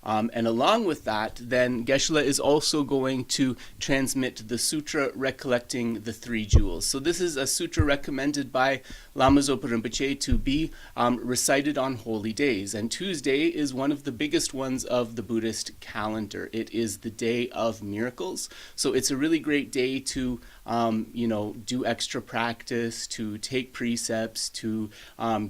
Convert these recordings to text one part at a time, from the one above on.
And along with that, then Geshe is also going to transmit the sutra recollecting the three jewels. So this is a sutra recommended by Lama Zopa Rinpoche to be recited on holy days. And Tuesday is one of the biggest ones of the Buddhist calendar. It is the day of miracles. So it's a really great day to do extra practice, to take precepts, to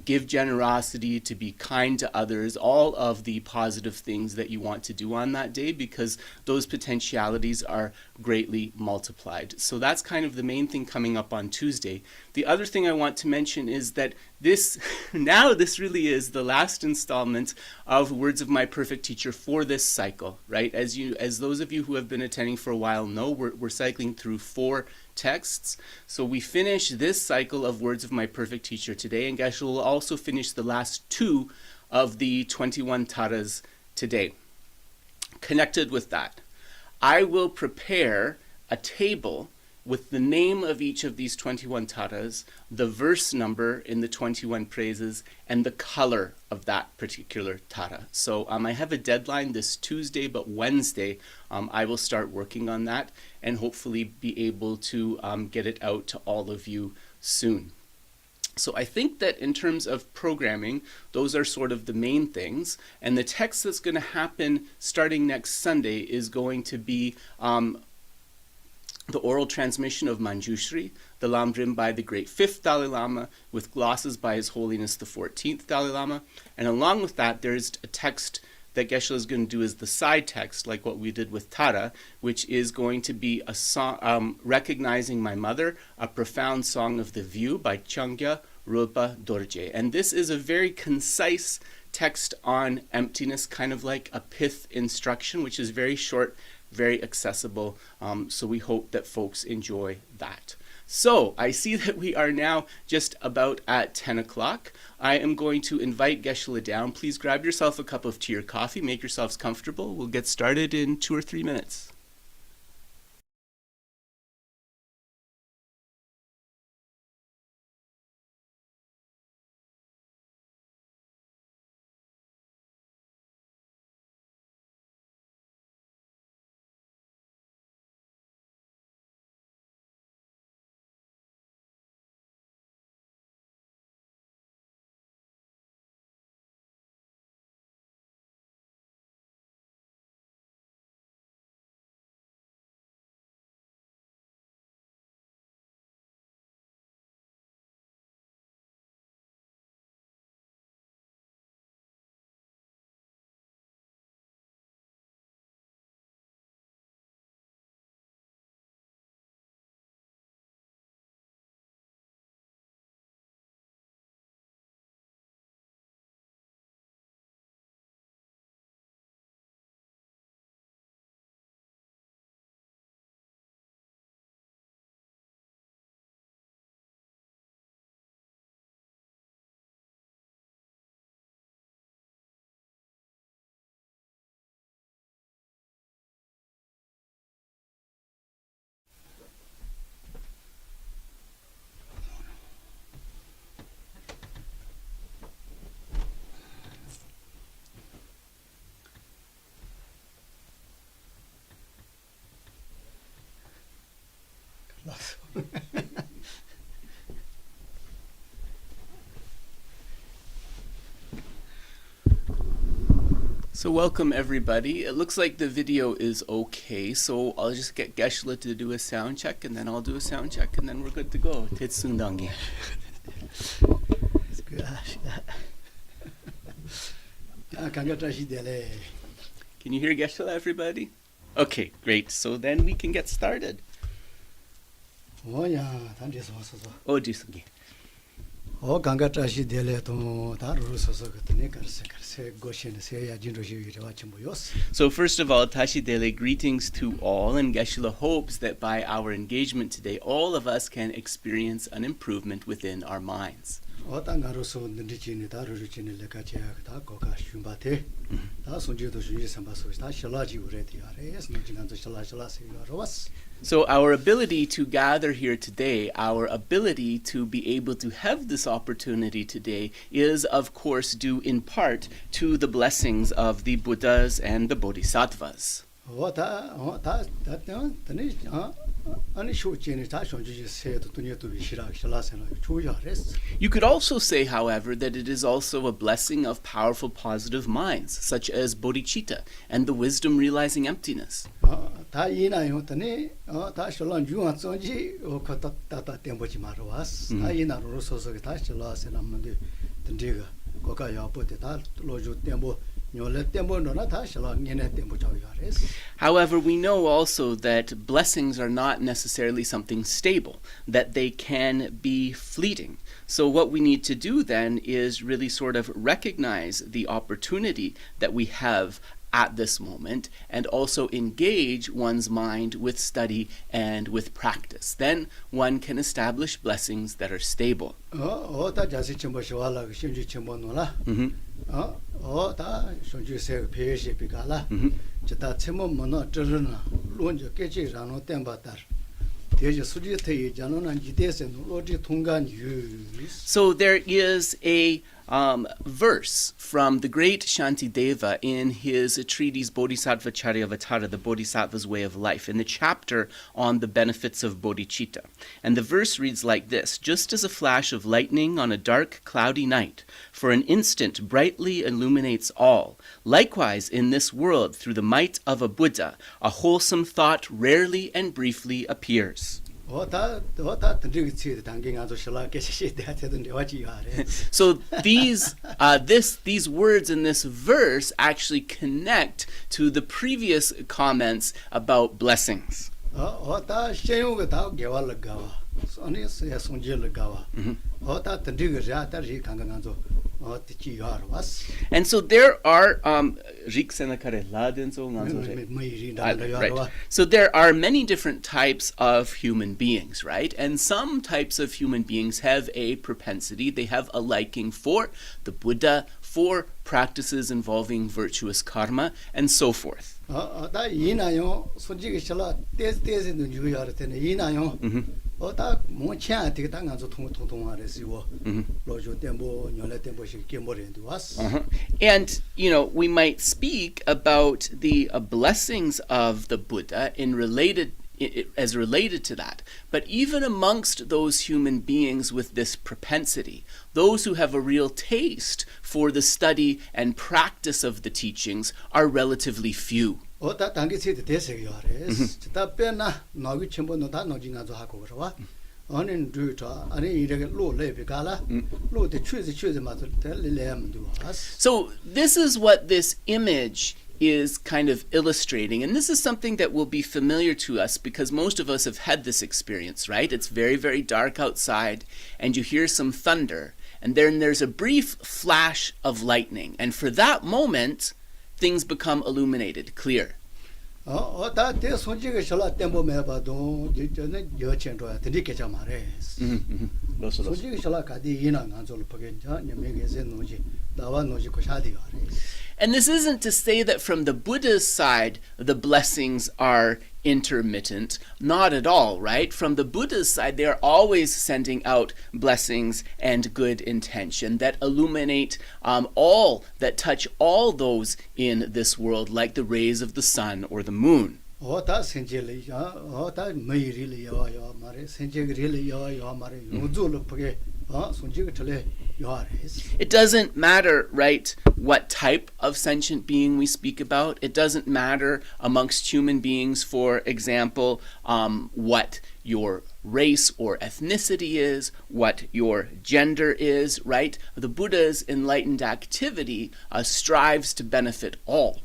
give generosity, to be kind to others, all of the positive things that you want to do on that day, because those potentialities are greatly multiplied. So that's kind of the main thing coming up on Tuesday. The other thing I want to mention is that this really is the last installment of Words of My Perfect Teacher for this cycle, right? As those of you who have been attending for a while know, we're cycling through 4 texts. So we finish this cycle of Words of My Perfect Teacher today, and Geshe will also finish the last 2 of the 21 taras today. Connected with that, I will prepare a table with the name of each of these 21 taras, the verse number in the 21 praises, and the color of that particular tara. So I have a deadline this Tuesday, but Wednesday I will start working on that and hopefully be able to get it out to all of you soon. So I think that in terms of programming, those are sort of the main things. And the text that's going to happen starting next Sunday is going to be the oral transmission of Manjushri, the Lamrim by the great 5th Dalai Lama, with glosses by His Holiness the 14th Dalai Lama. And along with that, there's a text that Geshe is going to do as the side text, like what we did with Tara, which is going to be a song, Recognizing My Mother, a profound song of the view by Changya Rilpa Dorje. And this is a very concise text on emptiness, kind of like a pith instruction, which is very short, very accessible. So we hope that folks enjoy that. So I see that we are now just about at 10 o'clock. I am going to invite Geshe down. Please grab yourself a cup of tea or coffee. Make yourselves comfortable. We'll get started in 2 or 3 minutes. So welcome everybody. It looks like the video is okay, so I'll just get Geshe to do a sound check, and then I'll do a sound check, and then we're good to go. Tetsundangi. Can you hear Geshe, everybody? Okay, great. So then we can get started. Oh, Jisungi. Oh, Ganga Tashi Dele to Daruso, So first of all, Tashi Dele, greetings to all, and Geshe hopes that by our engagement today, all of us can experience an improvement within our minds. 어떤가로서 느끼는 다루지는 레가지야다 거가 슈바테 다 손지도 주의 삼바서 다 실라지 우레디아레 스노징한도 실라실라세요로스. So our ability to gather here today, our ability to be able to have this opportunity today is of course due in part to the blessings of the Buddhas and the Bodhisattvas. You could also say, however, that it is also a blessing of powerful positive minds, such as bodhicitta and the wisdom realizing emptiness. However, we know also that blessings are not necessarily something stable, that they can be fleeting. So what we need to do then is really sort of recognize the opportunity that we have at this moment and also engage one's mind with study and with practice. Then one can establish blessings that are stable. So there is a verse from the great Shantideva in his treatise Bodhisattva Charyavatara, the Bodhisattva's Way of Life, in the chapter on the benefits of bodhicitta. And the verse reads like this: just as a flash of lightning on a dark, cloudy night, for an instant brightly illuminates all, likewise in this world, through the might of a Buddha, a wholesome thought rarely and briefly appears. So these words in this verse actually connect to the previous comments about blessings. And so there are right. So there are many different types of human beings, right? And some types of human beings have a propensity, they have a liking for the Buddha, for practices involving virtuous karma, and so forth. And, we might speak about the blessings of the Buddha as related to that. But even amongst those human beings with this propensity, those who have a real taste for the study and practice of the teachings are relatively few. So this is what this image is kind of illustrating, and this is something that will be familiar to us because most of us have had this experience, right? It's very, very dark outside, and you hear some thunder, and then there's a brief flash of lightning, and for that moment, things become illuminated, clear. And this isn't to say that from the Buddha's side, the blessings are intermittent. Not at all, right? From the Buddha's side, they are always sending out blessings and good intention that illuminate all, that touch all those in this world, like the rays of the sun or the moon. It doesn't matter, right, what type of sentient being we speak about. It doesn't matter amongst human beings, for example, what your race or ethnicity is, what your gender is, right? The Buddha's enlightened activity strives to benefit all.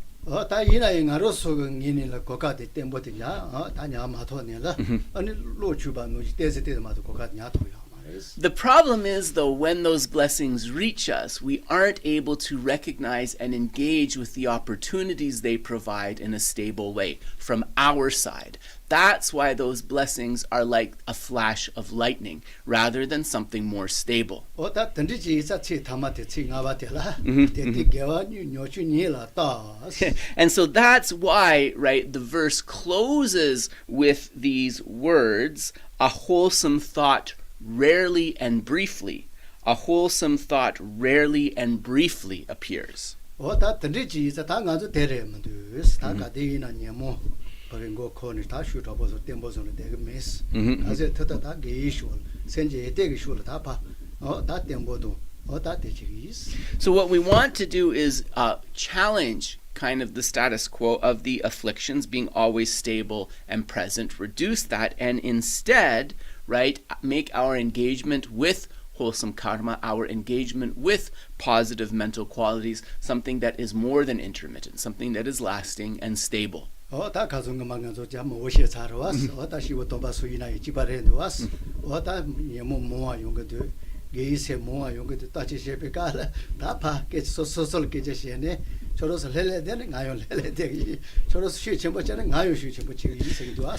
The problem is, though, when those blessings reach us, we aren't able to recognize and engage with the opportunities they provide in a stable way from our side. That's why those blessings are like a flash of lightning rather than something more stable. And so that's why, right, the verse closes with these words, a wholesome thought rarely and briefly. A wholesome thought rarely and briefly appears. So what we want to do is challenge kind of the status quo of the afflictions being always stable and present, reduce that, and instead, right, make our engagement with wholesome karma, our engagement with positive mental qualities, something that is more than intermittent, something that is lasting and stable.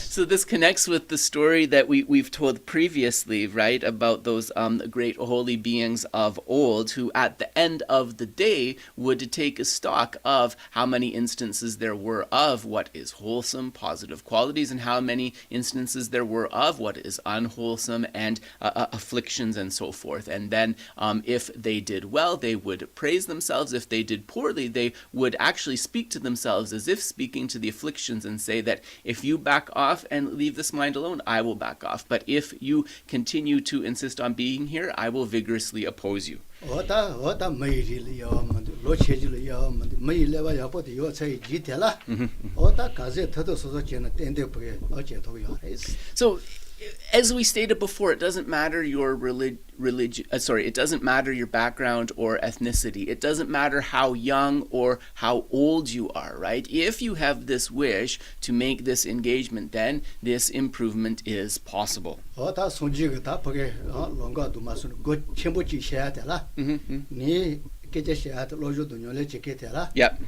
So this connects with the story that we've told previously, right, about those great holy beings of old who at the end of the day would take a stock of how many instances there were of what is wholesome, positive qualities, and how many instances there were of what is unwholesome and afflictions and so forth. And then if they did well, they would praise themselves. If they did poorly, they would actually speak to themselves as if speaking to the afflictions and say that if you back off and leave this mind alone, I will back off. But if you continue to insist on being here, I will vigorously oppose you. So, as we stated before, it doesn't matter your it doesn't matter your background or ethnicity. It doesn't matter how young or how old you are, right? If you have this wish to make this engagement, then this improvement is possible. Yep.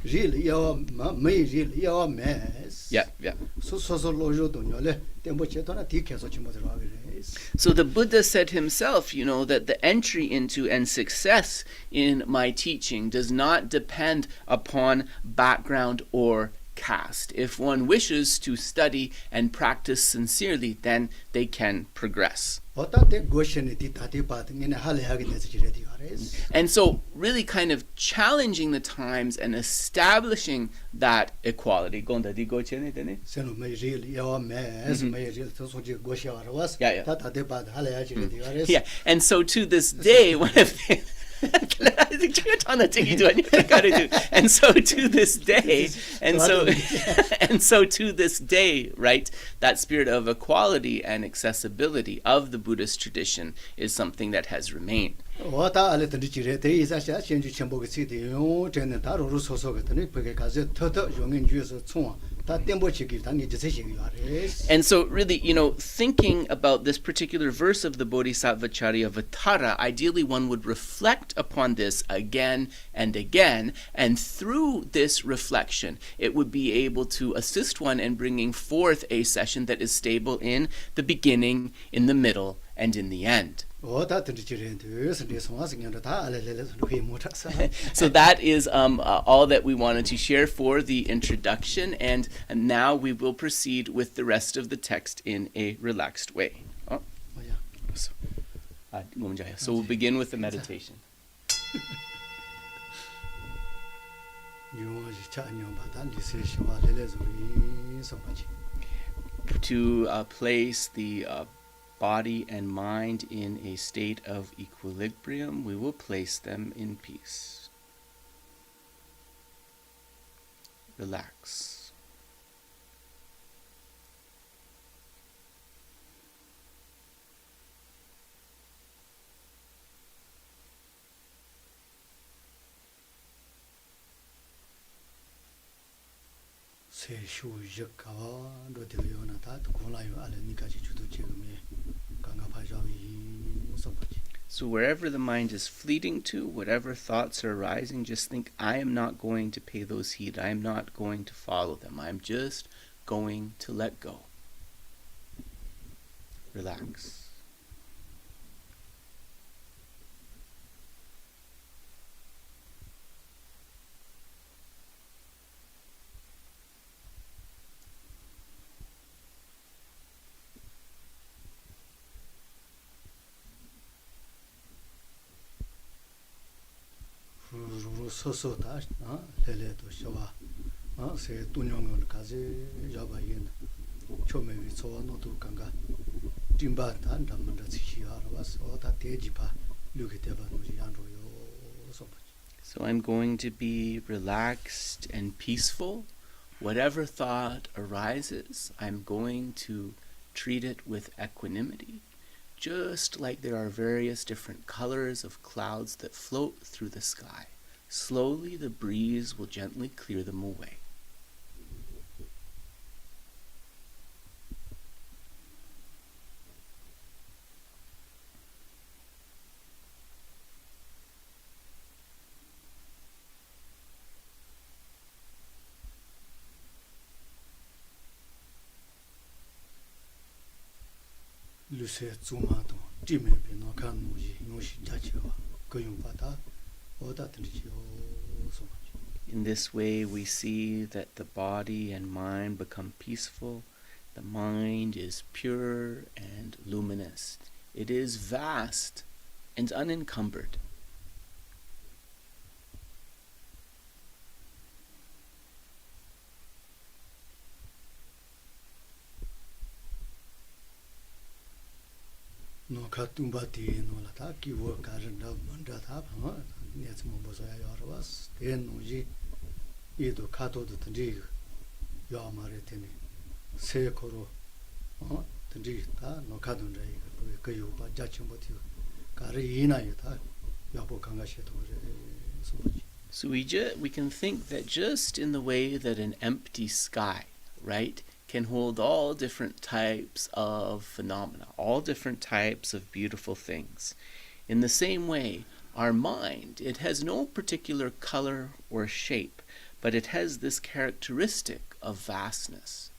So the Buddha said himself, that the entry into and success in my teaching does not depend upon background or caste. If one wishes to study and practice sincerely, then they can progress. And so really kind of challenging the times and establishing that equality. Yeah. And so to this day, one of the and so to this day, right, that spirit of equality and accessibility of the Buddhist tradition is something that has remained. And so really, thinking about this particular verse of the Bodhisattva Charyavatara, ideally one would reflect upon this again and again, and through this reflection, it would be able to assist one in bringing forth a session that is stable in the beginning, in the middle, and in the end. So that is all that we wanted to share for the introduction, and now we will proceed with the rest of the text in a relaxed way. So we'll begin with the meditation. To place the body and mind in a state of equilibrium, we will place them in peace. Relax. So wherever the mind is fleeting to, whatever thoughts are arising, just think, I am not going to pay those heed. I am not going to follow them. I'm just going to let go. Relax. 소소 다 레레도 쇼와 세 돈용을 가지 잡아yin 처음에 소원도 간가 dimba tan 담는다 지시하러 와서 다 대지파 류게 대바노지 양로요 소바. So I'm going to be relaxed and peaceful. Whatever thought arises, I'm going to treat it with equanimity. Just like there are various different colors of clouds that float through the sky. Slowly the breeze will gently clear them away. 루세 주마도 dimebe no kanuji yoshi jachiwa goyumbata odatrijo so much. In this way we see that the body and mind become peaceful. The mind is pure and luminous. It is vast and unencumbered. No katumbati no lata kiwo karanda mandata nyetsmo bozoya yorwas tenuji ido kato de tndi yamare teni sekoro tndi ta no kadundra kayo ba jachimoti kare ina yata yabo kanga sheto soji. So we can think that just in the way that an empty sky, right, can hold all different types of phenomena, all different types of beautiful things. In the same way, our mind, it has no particular color or shape, but it has this characteristic of vastness.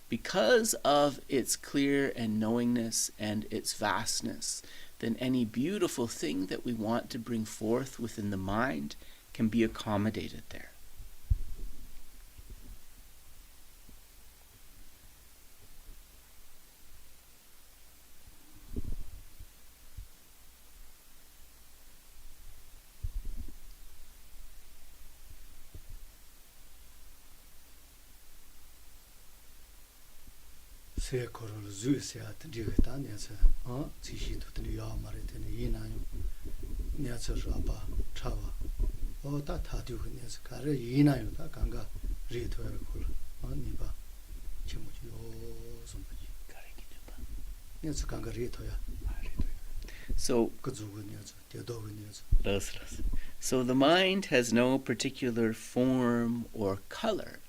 Because of its clear and knowingness and its vastness, then any beautiful thing that we want to bring forth within the mind can be accommodated there. 세코를 주세야 드리겠다 내서 지시도 드려 말에 되는 이나요 내서 잡아 차와 다 다디고 내서 가르 이나요 다 강가 리토를 콜 니바 제모지요 somebody 가르기도바 내서 강가 리토야 So 그주고 내서 대도고 내서 So the mind has no particular form or color,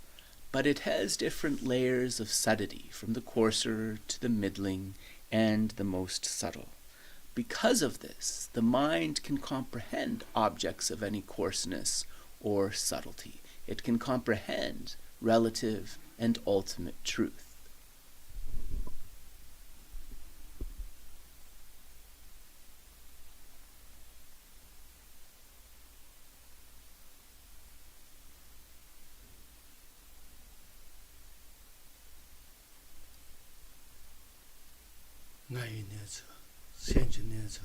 but it has different layers of subtlety, from the coarser to the middling and the most subtle. Because of this, the mind can comprehend objects of any coarseness or subtlety. It can comprehend relative and ultimate truth. 나이 내서 센지 내서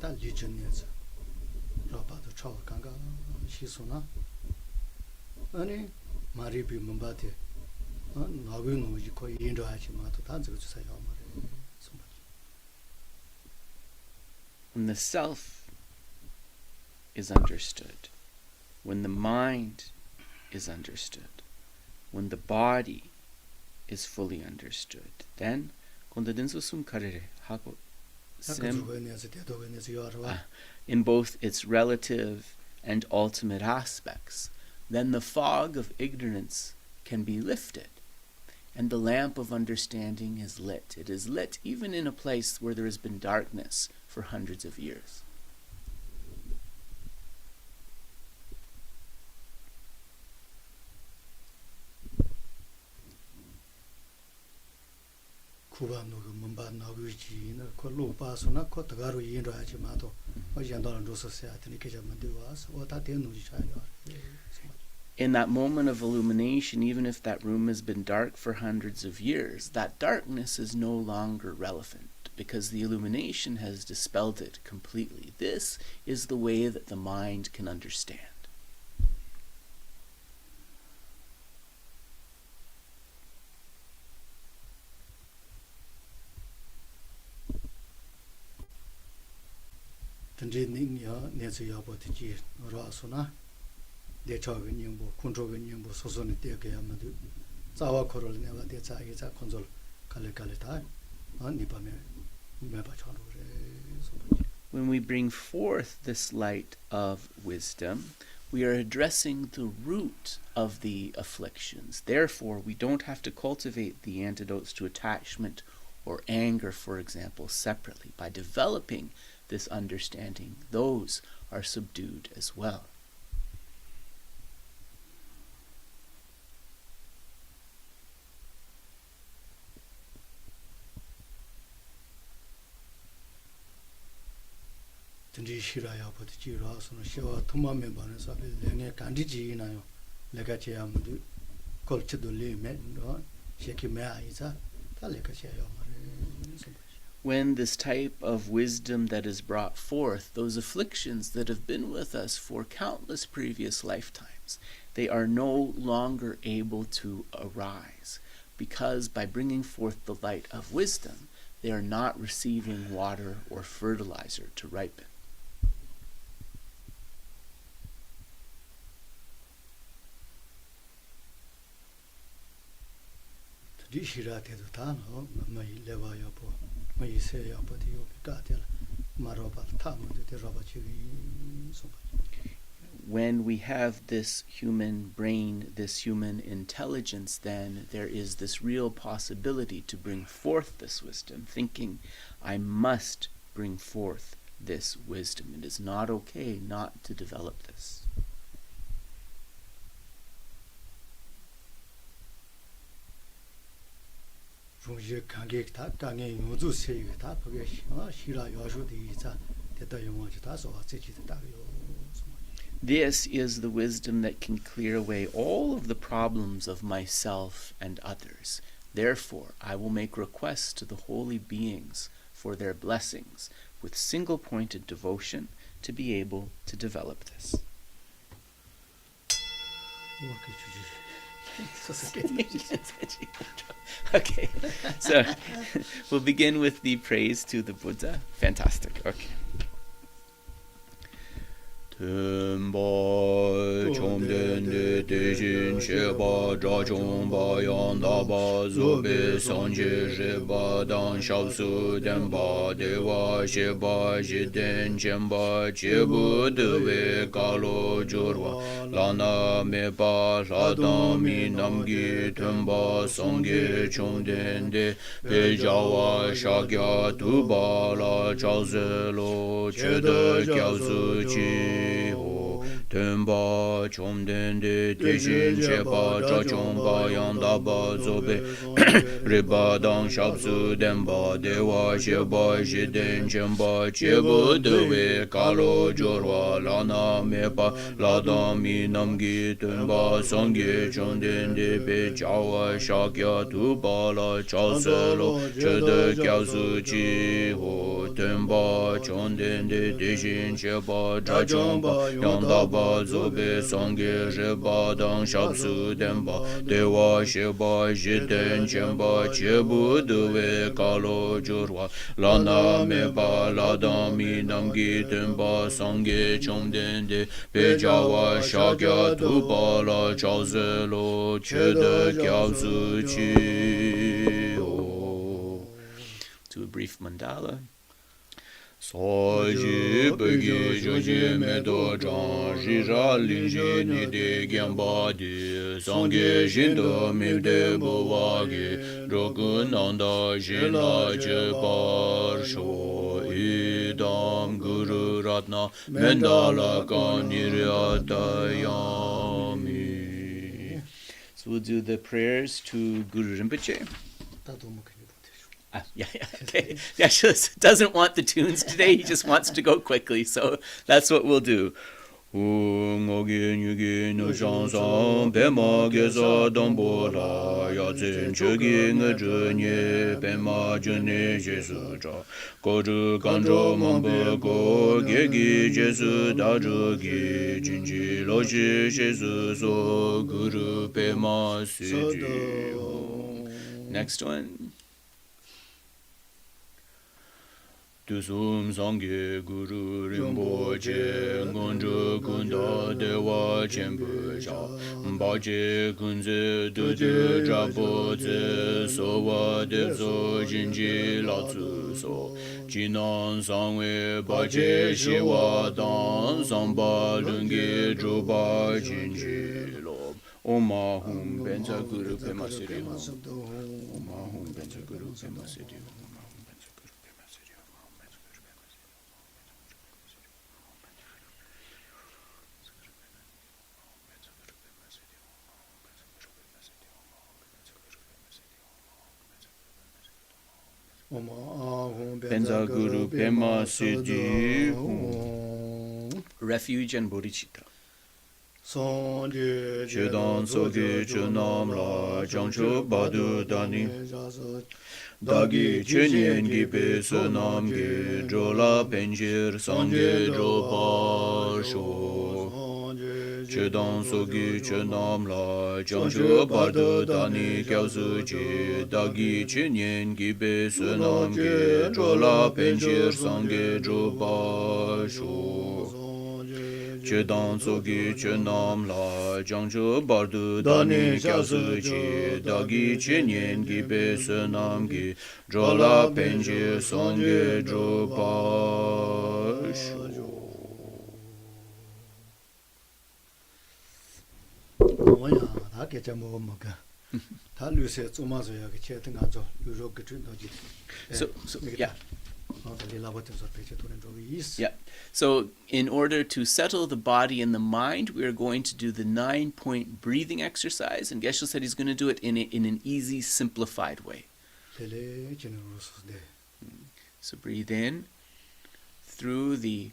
다 리전 내서 라바도 차와 강가 시소나 아니 마리비 მომ바테 나고는 오지 거의 인도하지 마도 다 저거 주세요 말에 When the self is understood, when the mind is understood, when the body is fully understood, then in both its relative and ultimate aspects, then the fog of ignorance can be lifted, and the lamp of understanding is lit. It is lit even in a place where there has been darkness for hundreds of years. Kuba no mumba naguji na ko lu pa so na ko tagaru yin ra chi ma to o yan da ro so se atini ke jam de was o ta te nu ji cha yo. In that moment of illumination, even if that room has been dark for hundreds of years, that darkness is no longer relevant because the illumination has dispelled it completely. This is the way that the mind can understand. Tendri ning ya ne zu ya bo ti ji ra so na de cha ge ning bo kun zho ge ning bo so so ne de ge ya ma du za wa ko ro ne wa de za ye za kon zol ka le ta ni pa me ba cha ro re so ba. When we bring forth this light of wisdom, we are addressing the root of the afflictions. Therefore, we don't have to cultivate the antidotes to attachment or anger, for example, separately. By developing this understanding, those are subdued as well. Tendri shira ya bo ti ji ra so no shewa thuma me ba ne sa le ne kan di ji na yo le ka che ya mu du kol che do le me no she ki me ai za ta le ka che yo ma re so ba. When this type of wisdom that is brought forth, those afflictions that have been with us for countless previous lifetimes, they are no longer able to arise, because by bringing forth the light of wisdom, they are not receiving water or fertilizer to ripen. Tendri shira te do ta no ma yi le wa yo bo. When we have this human brain, this human intelligence, then there is this real possibility to bring forth this wisdom, thinking, I must bring forth this wisdom. It is not okay not to develop this. This is the wisdom that can clear away all of the problems of myself and others. Therefore, I will make requests to the holy beings for their blessings with single-pointed devotion to be able to develop this. Okay, so we'll begin with the praise to the Buddha. Fantastic. Okay. Tumba chomden de dejin sheba dra chomba yandaba zobe sanje sheba dan shabsu denba dewa sheba jiden chemba chebu dewe kalo jurwa lana meba ladami namgi tumba songe chomden de pejawa shagya tubala chazelo chede kyausu chi Tumba chomden de dejin sheba dra chomba yandaba zobe riba dang shabsu denba dewa sheba jiden chemba chebu dewe kalo jorwa lana meba ladami namgi tumba sangye chomden de pejawa shakya tubala chaselo chede kyausu chi ho tumba chomden de dejin sheba dra chomba yandaba zobe sangye sheba dang shabsu denba dewa sheba jiden chemba chebu dewe kalo jorwa lana meba ladami namgi tumba sangye chomden de pejawa shakya tubala chazelo chede kyausu chi. To a brief mandala. Soji Begi Joji Medo Jan Jira Linji Nide Gyambadi Sangye Jindo Mivde Bovagi Rogunanda Jinla Jebar Sho Idam Guru Ratna Mandala Yami. So we'll do the prayers to Guru Rinpoche. Yeah, okay. Geshe doesn't want the tunes today. He just wants to go quickly. So that's what we'll do. Next one. Tusum Sangye Guru Rinpoche Ngonjo Kunda Dewa Chenpo Sha Bache Kunze Dudu Drapoze Sowa Dezo Jinji Latsu So Jinan Sangwe Bache Shiwa Dan Samba Lungi Drupa Jinji Lob Oma Hum Benza Guru Pema Siri Oma Hum Benza Guru Pema Siri Benza Guru Pema Siddhi Refuge and Bodhicitta. Chedan Sogi Chunam La Jangchu Badu Dani Dagi Chenyen Gipe Sunam Ge Drola Penjir Sangye Dropa Sho Chedan Sogi Chunam La Jangchu Badu Dani Kyausu Chi Dagi Chenyen Gipe Sunam Ge Drola Penjir Sangye Dropa Sho Chedan Sogi Chenam La Jangchu Bardu Dani Kyasu Chi Dagi Chenyen Gipe Sunam Gi Drola Penji Sangye Dropa Sho. So yeah. Yeah. So in order to settle the body and the mind, we are going to do the 9-point breathing exercise. And Geshe said he's going to do it in an easy, simplified way. So breathe in through the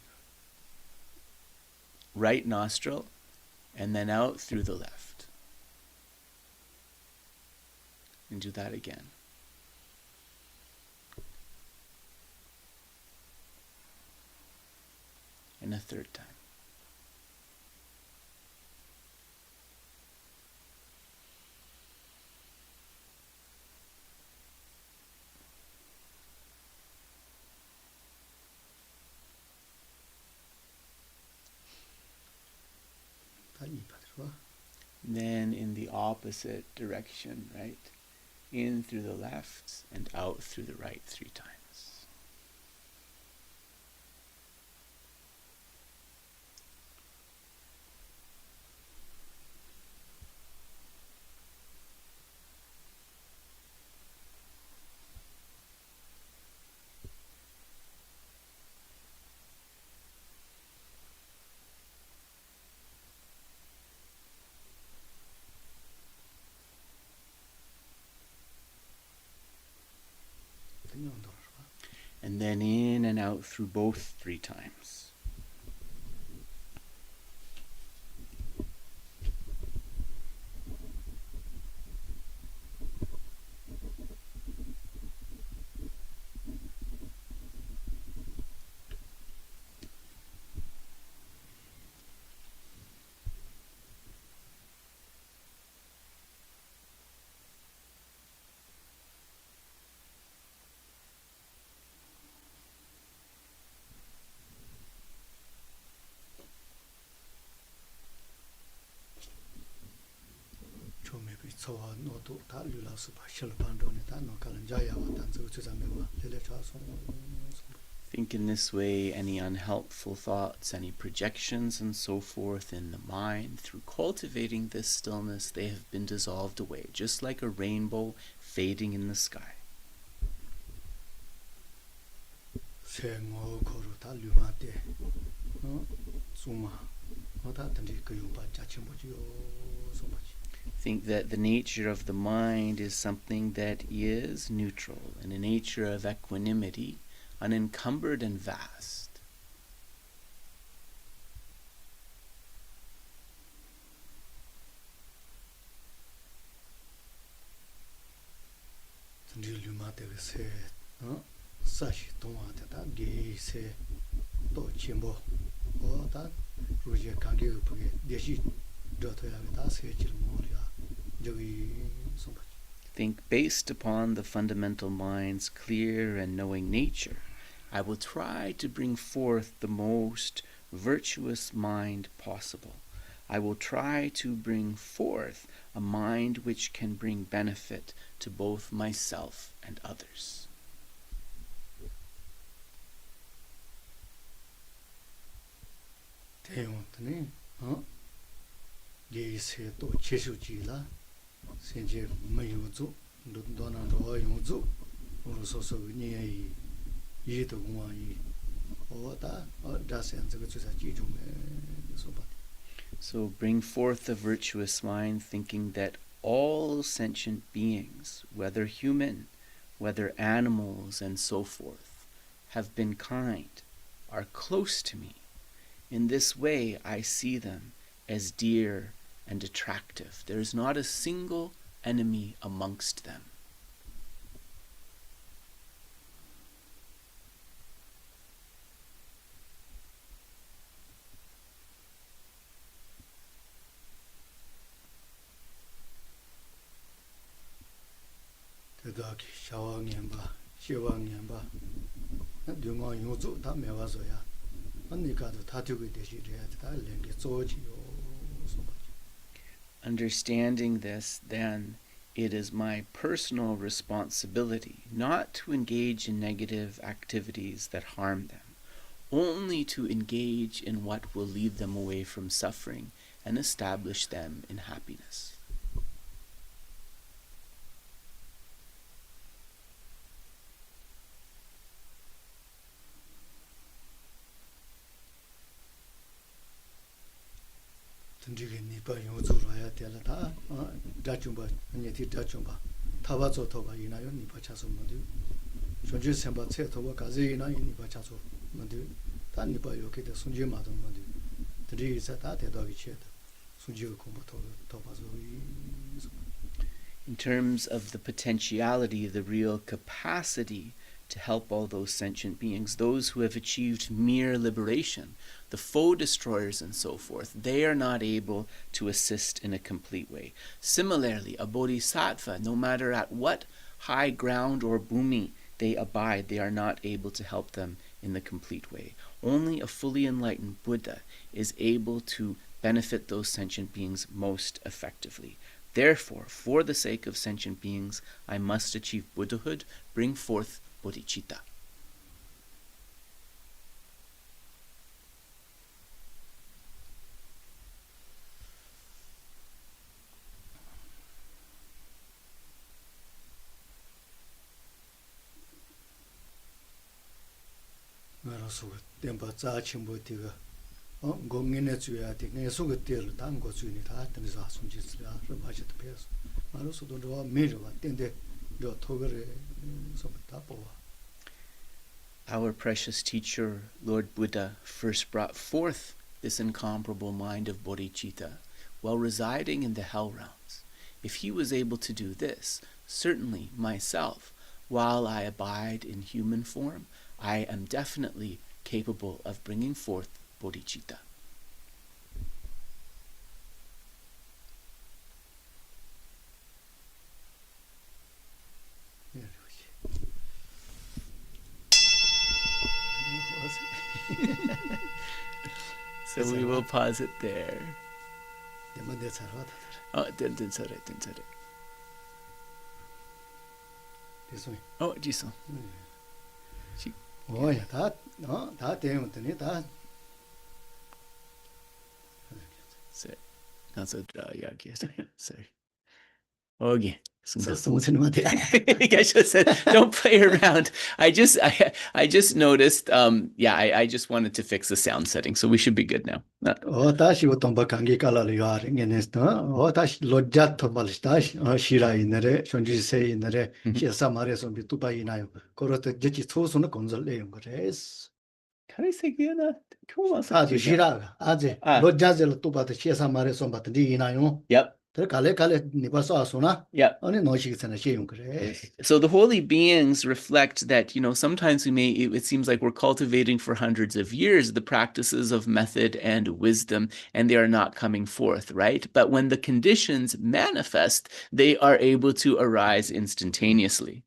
right nostril and then out through the left. And do that again. And a third time. Then in the opposite direction, right? In through the left and out through the right 3 times. And then in and out through both 3 times. think in this way any unhelpful thoughts, any projections and so forth in the mind, through cultivating this stillness, they have been dissolved away, just like a rainbow fading in the sky. Think that the nature of the mind is something that is neutral, in a nature of equanimity, unencumbered and vast. Think based upon the fundamental mind's clear and knowing nature, I will try to bring forth the most virtuous mind possible. I will try to bring forth a mind which can bring benefit to both myself and others. So bring forth the virtuous mind, thinking that all sentient beings, whether human, whether animals, and so forth, have been kind, are close to me. In this way, I see them as dear and attractive. There is not a single enemy amongst them. Understanding this, then, it is my personal responsibility not to engage in negative activities that harm them, only to engage in what will lead them away from suffering and establish them in happiness. In terms of the potentiality, the real capacity to help all those sentient beings, those who have achieved mere liberation, the foe destroyers and so forth, they are not able to assist in a complete way. Similarly, a bodhisattva, no matter at what high ground or bhumi they abide, they are not able to help them in the complete way. Only a fully enlightened Buddha is able to benefit those sentient beings most effectively. Therefore, for the sake of sentient beings, I must achieve Buddhahood, bring forth bodhicitta. Our precious teacher, Lord Buddha, first brought forth this incomparable mind of bodhicitta while residing in the hell realms. If he was able to do this, certainly myself, while I abide in human form, I am definitely capable of bringing forth bodhicitta. So we will pause it there. Oh, didn't say it. Oh, Jiso. 오야 다 되면더니 다 So, that's a yogi. Sorry. Okay. 무슨 말이야? Geshe said, "Don't play around." I just noticed. I just wanted to fix the sound setting, so we should be good now. 다시 어떤 거 관계 깔아를 요하ring에서 다시 로자토 발스다시 시라이너레 손지세이너레 시사 말해서 비투바이나요. 그렇다 제치 소소는 건설내용 거레스. Can I say again? 아주 시라가 아제 로자젤 또바도 시사 말해서 받더니 이나요. Yep. 더 갈래 니바서 아소나. Yep. 아니 노시기서는 시용 그래. So the holy beings reflect that, sometimes it seems like we're cultivating for hundreds of years the practices of method and wisdom, and they are not coming forth, right? But when the conditions manifest, they are able to arise instantaneously.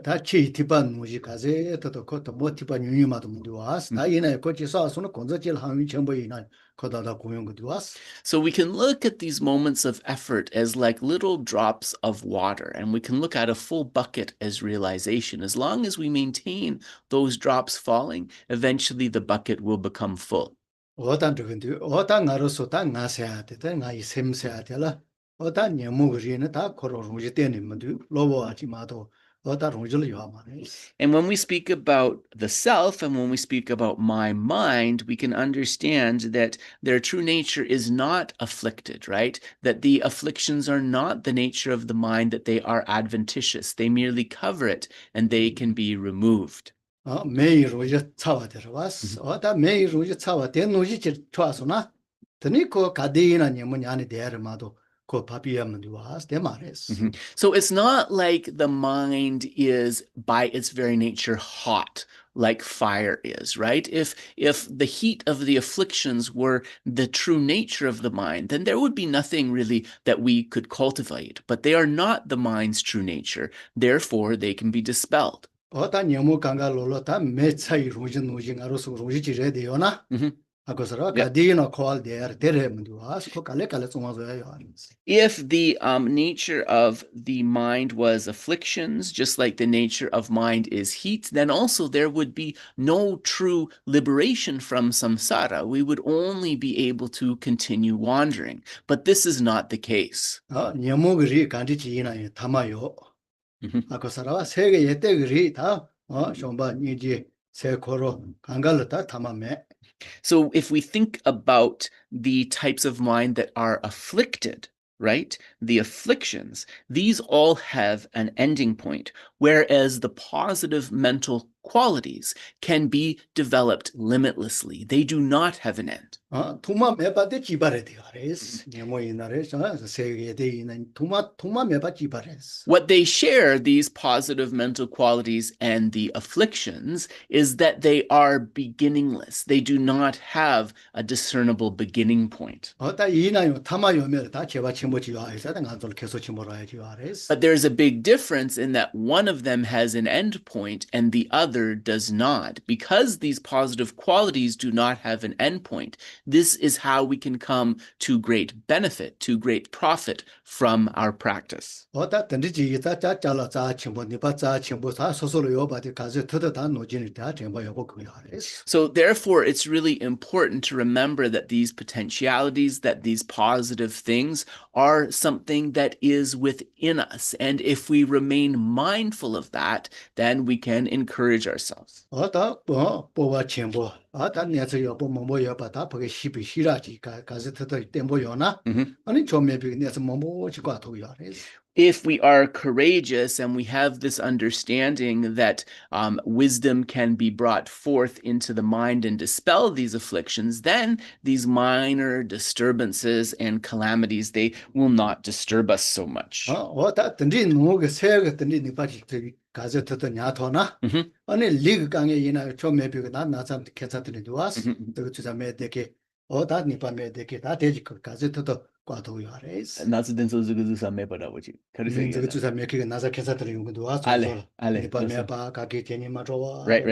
다 치티반 무지가제 또 그것도 뭐 티반 유유마도 문제 왔어. 다 이내 거기 사서는 건설질 하위 전부 이나 거다다 공연 것도 왔어. So we can look at these moments of effort as like little drops of water, and we can look at a full bucket as realization. As long as we maintain those drops falling, eventually the bucket will become full. 어단 저건데 어단 알아서 다 나세야 되다 나이 셈세야 되라. 어단 예무그리는 다 코로로지 때는 뭐도 로보하지 마도. And when we speak about the self and when we speak about my mind, we can understand that their true nature is not afflicted, right? That the afflictions are not the nature of the mind, that they are adventitious. They merely cover it and they can be removed. 매일 이제 차와 들어왔어. 다 매일 이제 차와 된 노지 좋아서나. 드니 그 가디나 녀문 안에 대하마도 So it's not like the mind is by its very nature hot, like fire is, right? If the heat of the afflictions were the true nature of the mind, then there would be nothing really that we could cultivate. But they are not the mind's true nature. Therefore, they can be dispelled. If the nature of the mind was afflictions, just like the nature of mind is heat, then also there would be no true liberation from samsara. We would only be able to continue wandering. But this is not the case. So if we think about the types of mind that are afflicted, right? The afflictions, these all have an ending point, whereas the positive mental qualities can be developed limitlessly. They do not have an end. What they share, these positive mental qualities and the afflictions, is that they are beginningless. They do not have a discernible beginning point. But there's a big difference in that one of them has an end point and the other does not. Because these positive qualities do not have an end point, this is how we can come to great benefit, to great profit from our practice. So therefore, it's really important to remember that these potentialities, that these positive things are something that is within us. And if we remain mindful of that, then we can encourage ourselves. If we are courageous and we have this understanding that wisdom can be brought forth into the mind and dispel these afflictions, then these minor disturbances and calamities, they will not disturb us so much. 과도 요아레스 나스 된소 주사 메바다 보지. 그래서 저거 주사 몇 개가 나사 캔사들이 용도 와서 알레 니빠 메바 가게 되니마 좋아 Right.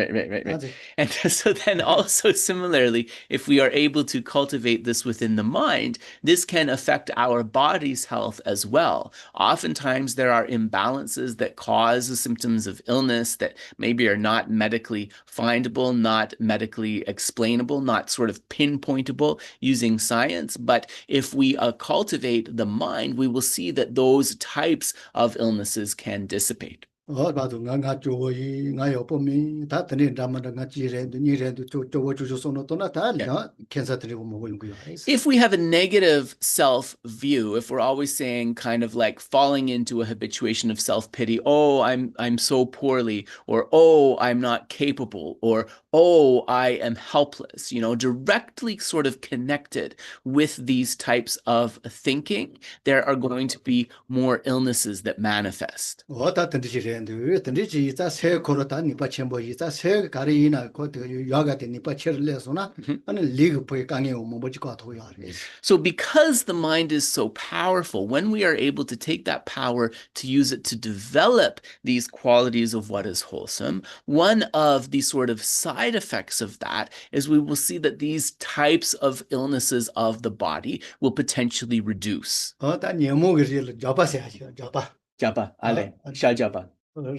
And so then also similarly, if we are able to cultivate this within the mind, this can affect our body's health as well. Oftentimes there are imbalances that cause the symptoms of illness that maybe are not medically findable, not medically explainable, not sort of pinpointable using science. But if we cultivate the mind, we will see that those types of illnesses can dissipate. 봐도 nga 조이 nga 요범이 다 드니 담마다 nga 지레도 니레도 저거 주소노 또나 다 캔사들이고 먹을 거야. If we have a negative self view, if we're always saying kind of like falling into a habituation of self-pity, oh, I'm so poorly, or oh, I'm not capable, or oh, I am helpless, directly sort of connected with these types of thinking, there are going to be more illnesses that manifest. So because the mind is so powerful, when we are able to take that power to use it to develop these qualities of what is wholesome, one of the sort of side effects of that is we will see that these types of illnesses of the body will potentially reduce. Japa, ale, sha japa. Ale.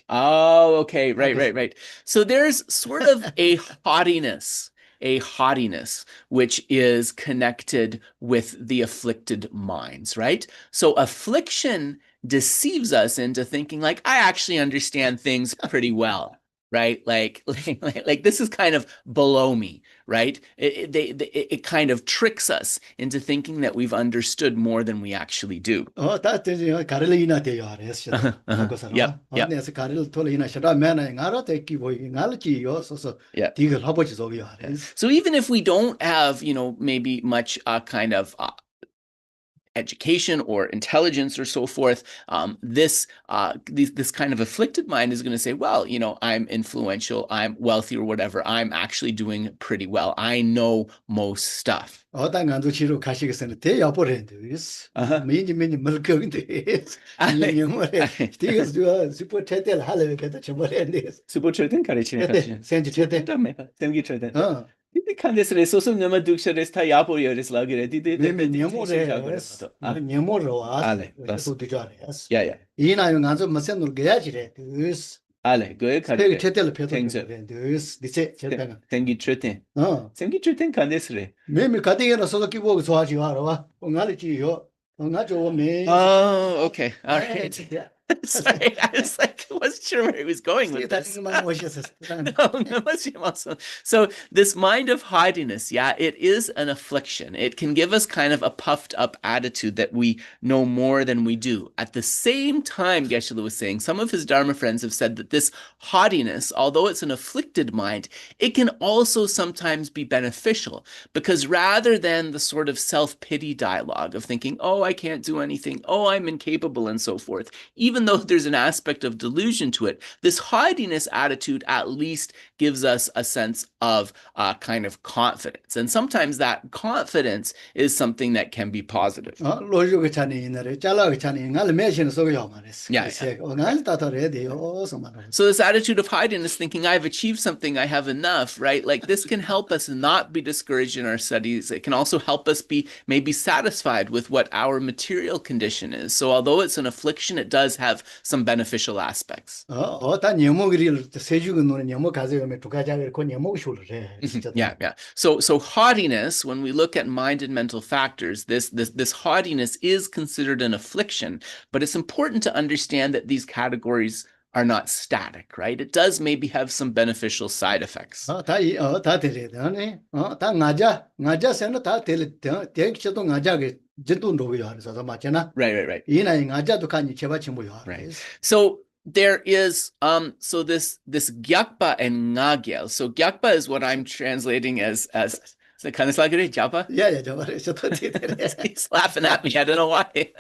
Oh, okay, right. So there's sort of a haughtiness, which is connected with the afflicted minds, right? So affliction deceives us into thinking like, I actually understand things pretty well. Right? Like this is kind of below me, right? It kind of tricks us into thinking that we've understood more than we actually do. So even if we don't have, maybe much kind of education or intelligence or so forth, this kind of afflicted mind is going to say, well, I'm influential, I'm wealthy or whatever, I'm actually doing pretty well, I know most stuff. So Ale, good. Oh, okay. All right. Sorry, I was like, I wasn't sure where he was going with this. So this mind of haughtiness, it is an affliction. It can give us kind of a puffed up attitude that we know more than we do. At the same time, Geshe was saying, some of his Dharma friends have said that this haughtiness, although it's an afflicted mind, it can also sometimes be beneficial, because rather than the sort of self-pity dialogue of thinking, oh, I can't do anything, oh, I'm incapable and so forth, even though there's an aspect of delusion to it, this haughtiness attitude at least gives us a sense of kind of confidence. And sometimes that confidence is something that can be positive. So this attitude of haughtiness, thinking I've achieved something, I have enough, right? Like this can help us not be discouraged in our studies. It can also help us be maybe satisfied with what our material condition is. So although it's an affliction, it does have some beneficial aspects. So haughtiness, when we look at mind and mental factors, this haughtiness is considered an affliction, but it's important to understand that these categories are not static, right? It does maybe have some beneficial side effects. Right. So there is so this gyakpa and ngagyel. So gyakpa is what I'm translating as kind of like Japa? Yeah. He's laughing at me. I don't know why.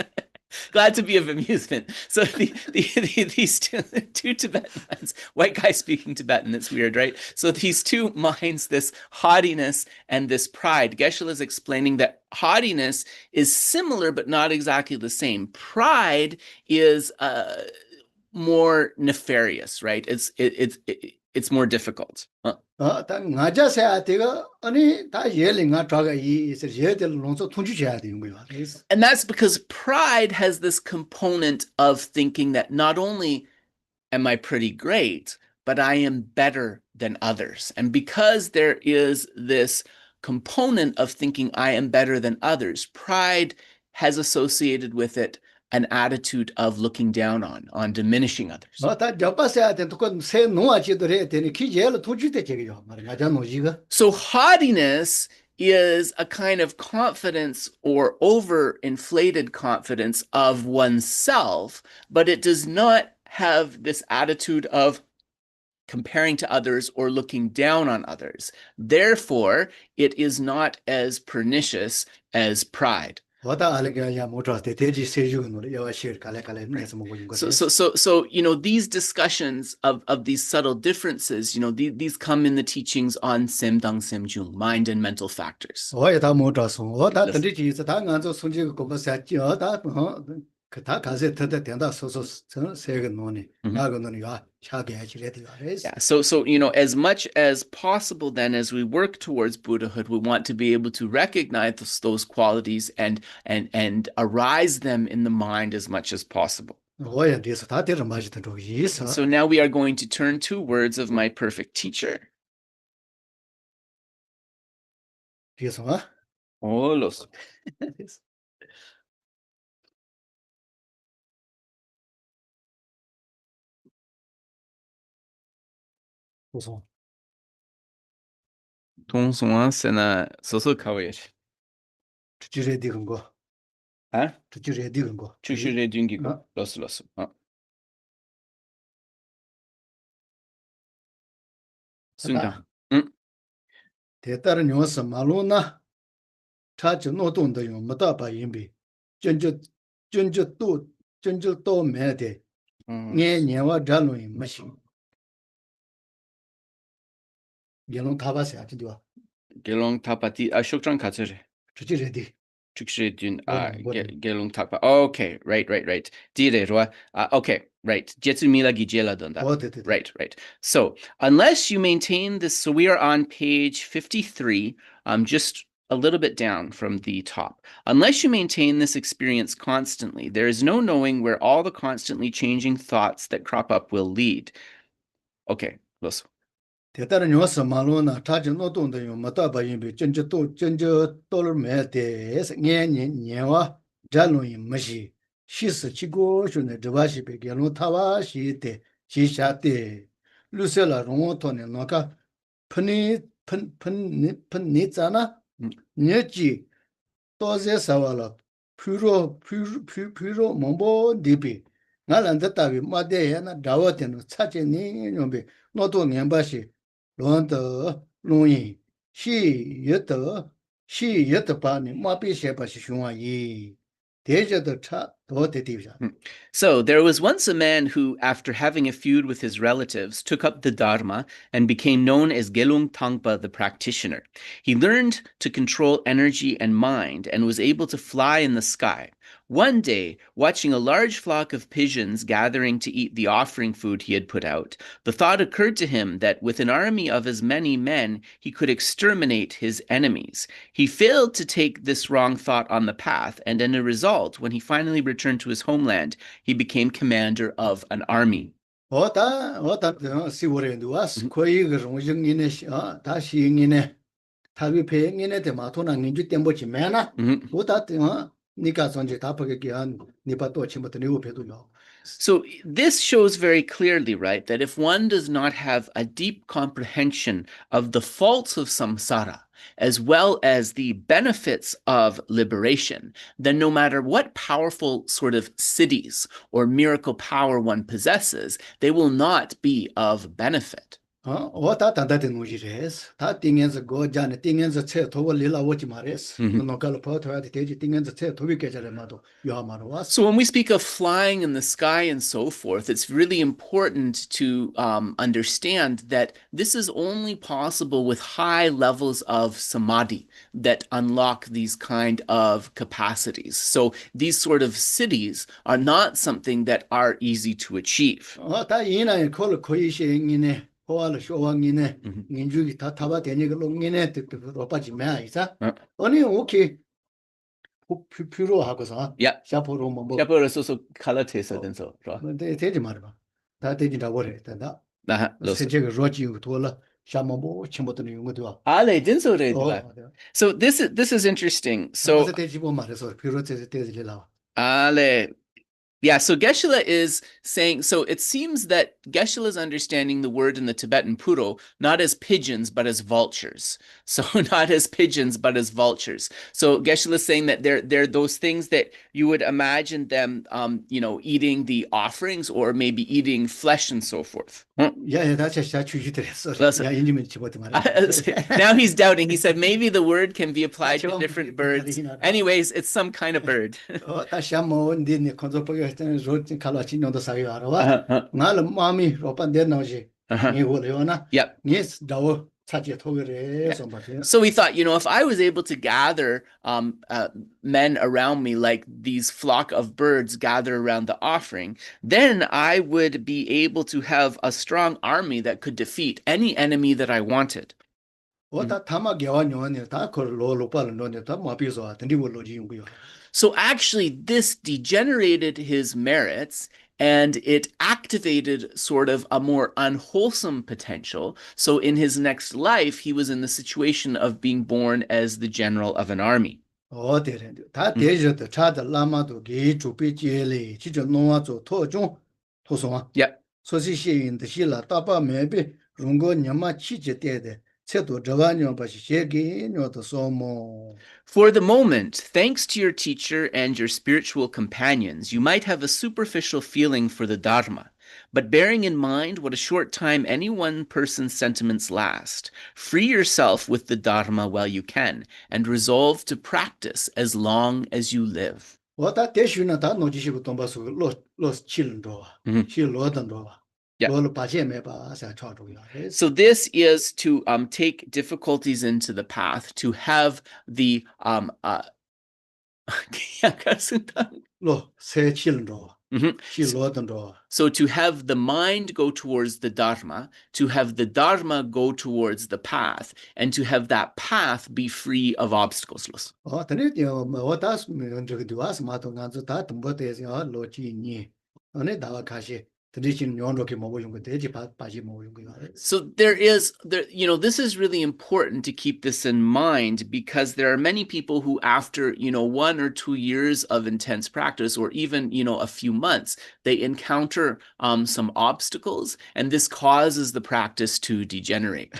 Glad to be of amusement. So these two Tibetans, white guy speaking Tibetan, it's weird, right? So these two minds, this haughtiness and this pride. Geshe is explaining that haughtiness is similar but not exactly the same. Pride is more nefarious, right? It's more difficult. 다 나자세야 되가 아니 다 예링아 traga 이 예들 논서 통주해야 되는 거야. And that's because pride has this component of thinking that not only am I pretty great, but I am better than others. And because there is this component of thinking I am better than others, pride has associated with it an attitude of looking down on diminishing others. So haughtiness is a kind of confidence or overinflated confidence of oneself, but it does not have this attitude of comparing to others or looking down on others. Therefore, it is not as pernicious as pride. So, these discussions of these subtle differences, these come in the teachings on Semdang Semjung, mind and mental factors. Yeah, so as much as possible then, as we work towards Buddhahood, we want to be able to recognize those qualities and arise them in the mind as much as possible. So now we are going to turn to words of my perfect teacher. Oh, los. 동송아 세나 소소 카웨시. 주주레 디근 거. 아? 주주레 디근 거. 주주레 딩기고. 로스. 순간. 대다른 요서 말로나 차지 노동도 요 뭐다 봐 임비. 전저 또 매대. 녜와 잘로이 마시. gelong tabase ati diwa gelong tapati shokran katsere chuchiredi chukshredun gelong tapa. Okay, right dire ro okay, right jetsu mila gijela donda. Right. So unless you maintain this, so we are on page 53, just a little bit down from the top. Unless you maintain this experience constantly, there is no knowing where all the constantly changing thoughts that crop up will lead. Okay, los. 대다른 요서 말로나 타지 노동도 요 마다바 임비 전저 돌을 매대에서 녜와 잘로이 마시 시스 치고 주네 드바시 베게로 타와시테 시샤테 루셀라 롱토네 노카 펀니잖아 녀지 또제 사와라 퓨로 몽보 디비 나란다 따비 마데야나 다와테노 차제니 뇽베 노도 냠바시 론더 롱이 시여더 바니 마비셰바시 슝아이 대저더 차 도데디샤. So there was once a man who, after having a feud with his relatives, took up the dharma and became known as Gelung Tangpa, the practitioner. He learned to control energy and mind and was able to fly in the sky. One day, watching a large flock of pigeons gathering to eat the offering food he had put out, the thought occurred to him that with an army of as many men, he could exterminate his enemies. He failed to take this wrong thought on the path, and as a result, when he finally returned to his homeland, he became commander of an army. So this shows very clearly, right, that if one does not have a deep comprehension of the faults of samsara, as well as the benefits of liberation, then no matter what powerful sort of siddhis or miracle power one possesses, they will not be of benefit. 오다 단다데 노지레스 다 띵엔서 고자네 띵엔서 체 도고 릴라 오지 마레스 노노칼 포토야데 되지 띵엔서 체 도비 계절에마도 요하마로 와스 So when we speak of flying in the sky and so forth, it's really important to understand that this is only possible with high levels of samadhi that unlock these kind of capacities. So these sort of cities are not something that are easy to achieve. 다 이나에 콜 코이시잉이네 호알 쇼왕이네 민주기 다 타바 되니가 롱이네 로빠지 매이사 아니 오케이 필요하고서 Yeah. 샤포로 뭐 Japan is also kalate than so. 근데 되지 말아 다 되지다 버려 된다 Loso. 세계가 로지고 돌아 샤모보 침보도는 용어도 Ale didn't so read. So this is interesting. So 되지 뭐 말해서 필요해서 되지라 Ale. Yeah, so Geshe is saying, so it seems that Geshe is understanding the word in the Tibetan Puro not as pigeons, but as vultures. So not as pigeons, but as vultures. So Geshe is saying that they're those things that you would imagine them, eating the offerings or maybe eating flesh and so forth. Yeah, that's a Now he's doubting. He said maybe the word can be applied to different birds. Anyways, it's some kind of bird. Yep. So we thought, if I was able to gather men around me like these flock of birds gather around the offering, then I would be able to have a strong army that could defeat any enemy that I wanted. So actually, this degenerated his merits, and it activated sort of a more unwholesome potential. So in his next life, he was in the situation of being born as the general of an army. Yeah. For the moment, thanks to your teacher and your spiritual companions, you might have a superficial feeling for the dharma. But bearing in mind what a short time any one person's sentiments last, free yourself with the dharma while you can, and resolve to practice as long as you live. Yeah. So this is to take difficulties into the path, to have the So to have the mind go towards the dharma, to have the dharma go towards the path, and to have that path be free of obstacles. So this is really important to keep this in mind, because there are many people who after 1 or 2 years of intense practice, or even a few months, they encounter some obstacles, and this causes the practice to degenerate.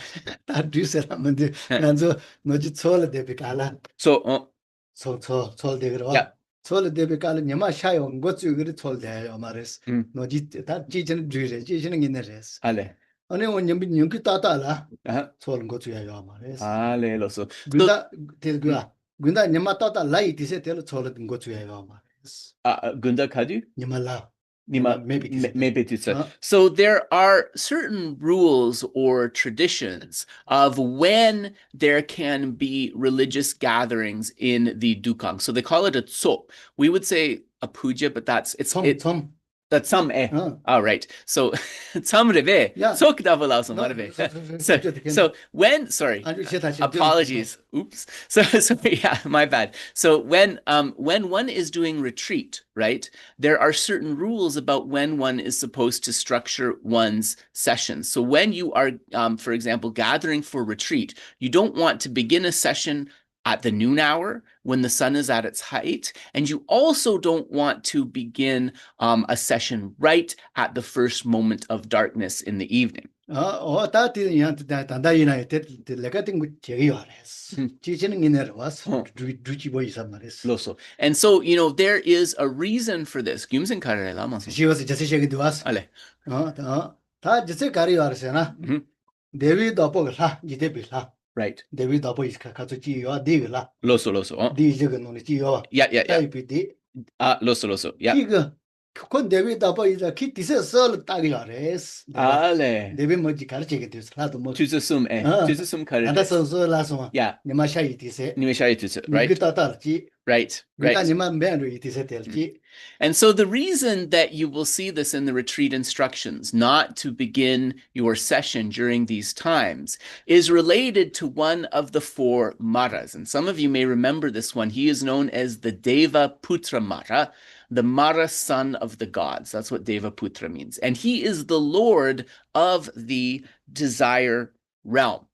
Yeah. So 데비칼 녀마 샤요 고츠그리 톨데요 마레스 노지 다 지전 지전 인네레스 알레 아니 원념비 녀기 따따라 톨 고츠야요 마레스 알레로서 군다 데그야 군다 녀마 따따 라이 디세 텔 톨 고츠야요 마레스 군다 카디 녀마라 maybe. So there are certain rules or traditions of when there can be religious gatherings in the Dukang. So they call it a tso. We would say a puja, but that's some all right. So so when apologies. Oops. So yeah, my bad. So when one is doing retreat, right, there are certain rules about when one is supposed to structure one's sessions. So when you are, for example, gathering for retreat, you don't want to begin a session at the noon hour when the sun is at its height, and you also don't want to begin a session right at the first moment of darkness in the evening. And so, there is a reason for this. Devi dapo la jite bi la. Right. Devi dapo is ka katsu ji yo di la. Loso, loso. Oh. Di je no ni ji yo. Yeah, yeah, yeah. Tai bi di. Loso, loso. Yeah. Ki ge kon Devi dapo is ki dise sol ta ge res. Ale. Devi mo ji kar che ge dis la to mo. Tuzasum, Tuzasum kare. Anda so la so. Yeah. Ni ma sha yi dise. Ni me shai tuzu, Ni right? ge ta ta ji. Right, Ni right. ni ma ben ru yi dise tel ji. And so the reason that you will see this in the retreat instructions, not to begin your session during these times, is related to one of the four maras. And some of you may remember this one. He is known as the Deva Putra Mara, the Mara son of the gods. That's what Deva Putra means. And he is the lord of the desire realm.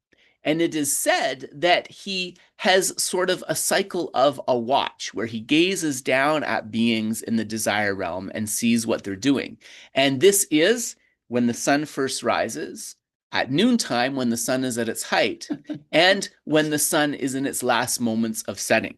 And it is said that he has sort of a cycle of a watch where he gazes down at beings in the desire realm and sees what they're doing. And this is when the sun first rises, at noontime when the sun is at its height, and when the sun is in its last moments of setting.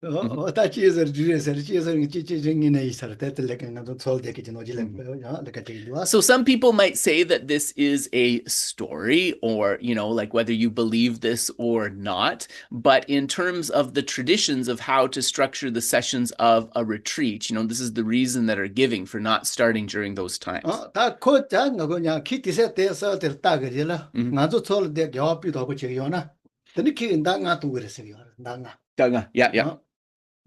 Ta chi is ji ni nei sar te le kan do sol de ki no ji le le ka ti do. So some people might say that this is a story, or, you know, like whether you believe this or not. But in terms of the traditions of how to structure the sessions of a retreat, you know, this is the reason that are giving for not starting during those times. Ta ko ta nga go nya ki ti se te so te ta ge la. Nga zo sol de gyo pi do ko chi yo na. Tani ki nda nga tu ge se yo nda nga. Yeah, yeah.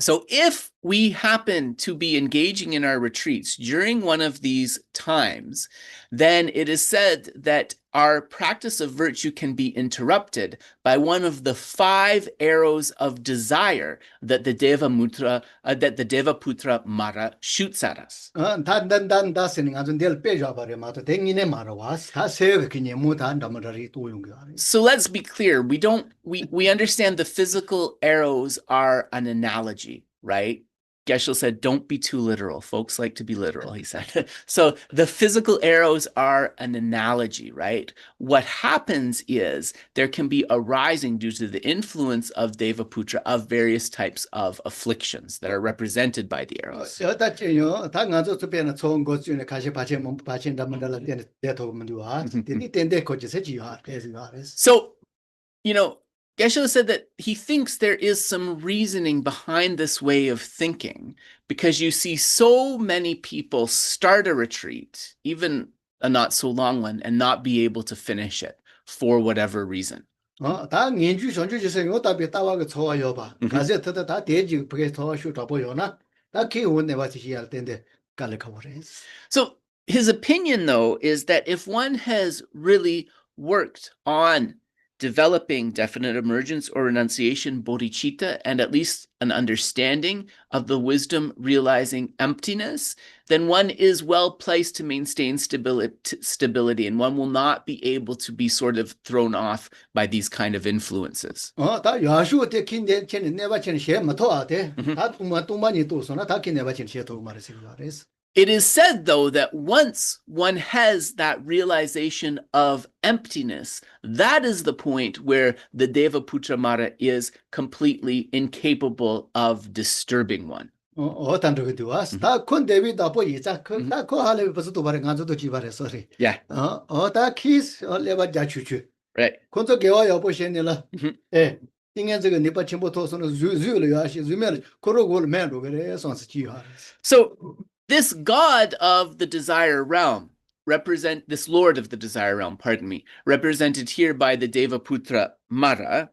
So if we happen to be engaging in our retreats during one of these times, then it is said that our practice of virtue can be interrupted by one of the 5 arrows of desire that the Deva Putra Mara shoots at us. Ta dan da se nga zo del pe ja ba re ma to te ngi ne ma ro was. Ta se ge ni mu ta nda ma ri tu yung ga. So let's be clear. We understand the physical arrows are an analogy, right? Geshe said, don't be too literal. Folks like to be literal, he said. So the physical arrows are an analogy, right? What happens is there can be a rising due to the influence of Devaputra of various types of afflictions that are represented by the arrows. Ta chi yo ta nga zo tu pe na chong go chu ne ka she pa che mo pa chen da mandala ten de to mo du ha. Ti ni ten de ko che se ji ha te si ha res. So, you know, Geshe said that he thinks there is some reasoning behind this way of thinking, because you see so many people start a retreat, even a not so long one, and not be able to finish it for whatever reason. Ta ngin ju shon ju ji se yo ta be ta wa ge cho yo ba. Ka se ta ta de ji pe ge cho shu ta bo yo na. Ta ki won ne wa chi ya ten de ka le ka wo res. So his opinion, though, is that if one has really worked on developing definite emergence or renunciation, bodhicitta, and at least an understanding of the wisdom realizing emptiness, then one is well placed to maintain stability, and one will not be able to be sort of thrown off by these kind of influences. Ta ya shu te kin de chen ne ba chen she ma to a te. Ta tu ma ni tu so na ta kin ne ba chen she to ma res. It is said, though, that once one has that realization of emptiness, that is the point where the Devaputra Mara is completely incapable of disturbing one. Tan ro ge du as. Ta kon Devi da po yi cha ko ta ko ha le ba su tu ba re nga zo to ji ba re so re. Yeah. Ta kis le ba ja chu chu. Right. 工作给我要不闲的了，应该这个你把全部投送了，瑞了呀，瑞面了，可能我买这个嘞，算是计划。So this god of the desire realm, this lord of the desire realm, pardon me, represented here by the Devaputra Mara,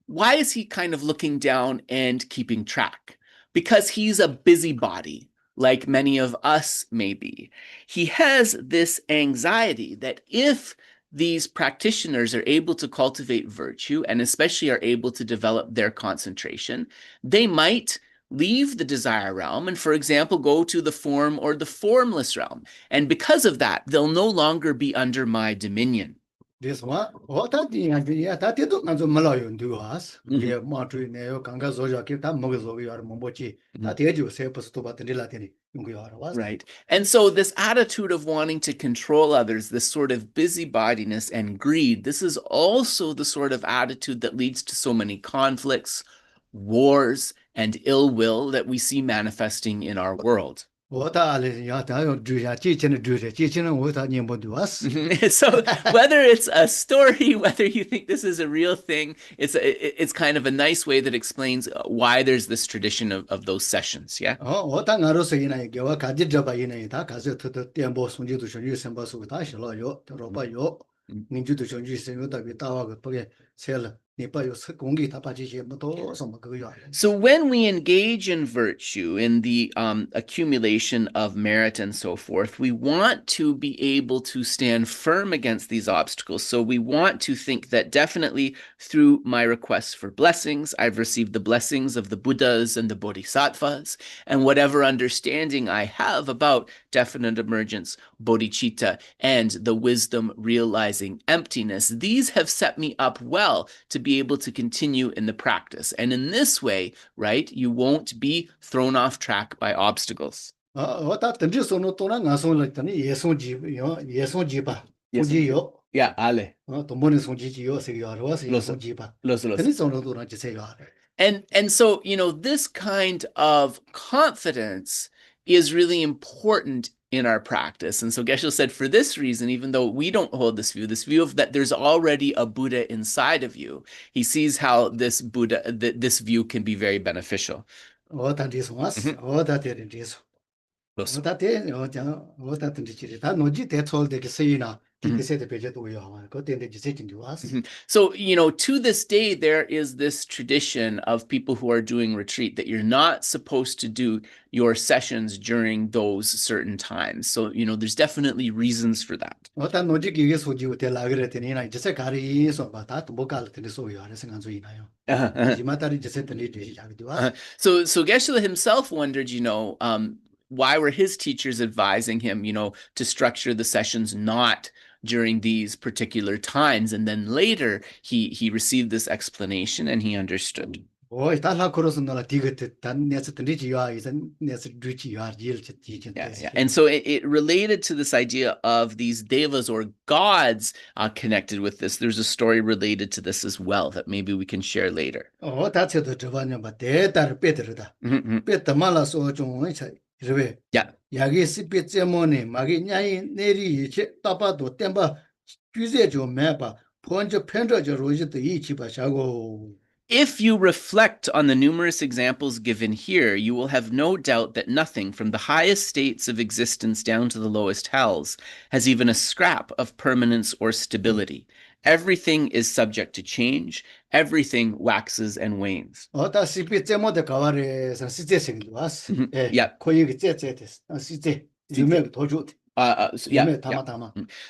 why is he kind of looking down and keeping track? Because he's a busybody, like many of us may be. He has this anxiety that if these practitioners are able to cultivate virtue, and especially are able to develop their concentration, they might leave the desire realm and, for example, go to the form or the formless realm. And because of that, they'll no longer be under my dominion. This one, ta di ya ta ti do ngan zo ma la yon du as. Ye ma tui ne yo kang ga zo ja ki ta mo ge zo ge yar mo bo chi. Ta te ju se pas to ba te la te ni yung ge yar was. Right. And so this attitude of wanting to control others, this sort of busybodiness and greed, this is also the sort of attitude that leads to so many conflicts, wars, and ill will that we see manifesting in our world. So whether it's a story, whether you think this is a real thing, it's kind of a nice way that explains why there's this tradition of those sessions. Yeah. So when we engage in virtue, in the accumulation of merit and so forth, we want to be able to stand firm against these obstacles. So we want to think that definitely through my requests for blessings, I've received the blessings of the Buddhas and the Bodhisattvas, and whatever understanding I have about definite emergence, bodhicitta, and the wisdom realizing emptiness, these have set me up well to be able to continue in the practice. And in this way, right, you won't be thrown off track by obstacles. Yeah, ale. And so, this kind of confidence is really important in our practice. And so Geshe said, for this reason, even though we don't hold this view of that there's already a Buddha inside of you, he sees how this this view can be very beneficial. So, to this day, there is this tradition of people who are doing retreat that you're not supposed to do your sessions during those certain times. So, there's definitely reasons for that. So Geshe himself wondered, why were his teachers advising him, to structure the sessions not during these particular times? And then later he received this explanation and he understood. Yeah. And so it related to this idea of these devas or gods connected with this. There's a story related to this as well that maybe we can share later. Yeah. If you reflect on the numerous examples given here, you will have no doubt that nothing from the highest states of existence down to the lowest hells has even a scrap of permanence or stability. Everything is subject to change. Everything waxes and wanes. Yeah.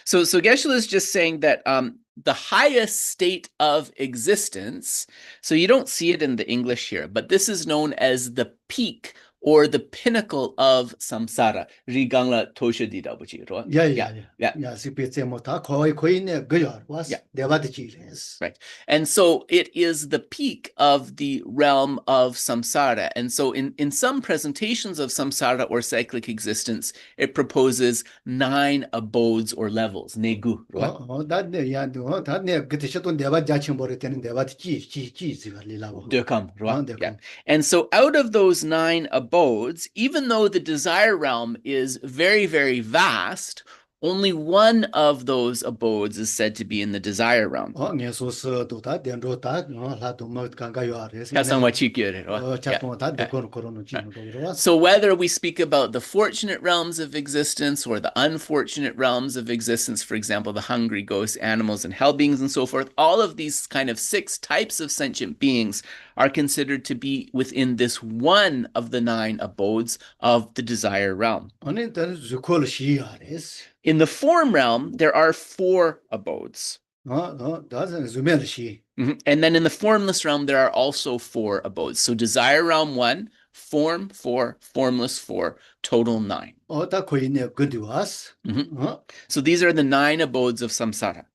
So Geshe is just saying that the highest state of existence, so you don't see it in the English here, but this is known as the peak or the pinnacle of samsara. Rigangla tosha di dabuchi. Right. And so it is the peak of the realm of samsara. And so in some presentations of samsara or cyclic existence, it proposes 9 abodes or levels. Negu. Yeah. And so out of those 9 abodes, even though the desire realm is very, very vast, only one of those abodes is said to be in the desire realm. So whether we speak about the fortunate realms of existence or the unfortunate realms of existence, for example, the hungry ghosts, animals, and hell beings, and so forth, all of these kind of 6 types of sentient beings are considered to be within this one of the 9 abodes of the desire realm. In the form realm, there are 4 abodes. And then in the formless realm, there are also 4 abodes. So desire realm 1, form 4, formless 4, total 9. So these are the 9 abodes of samsara.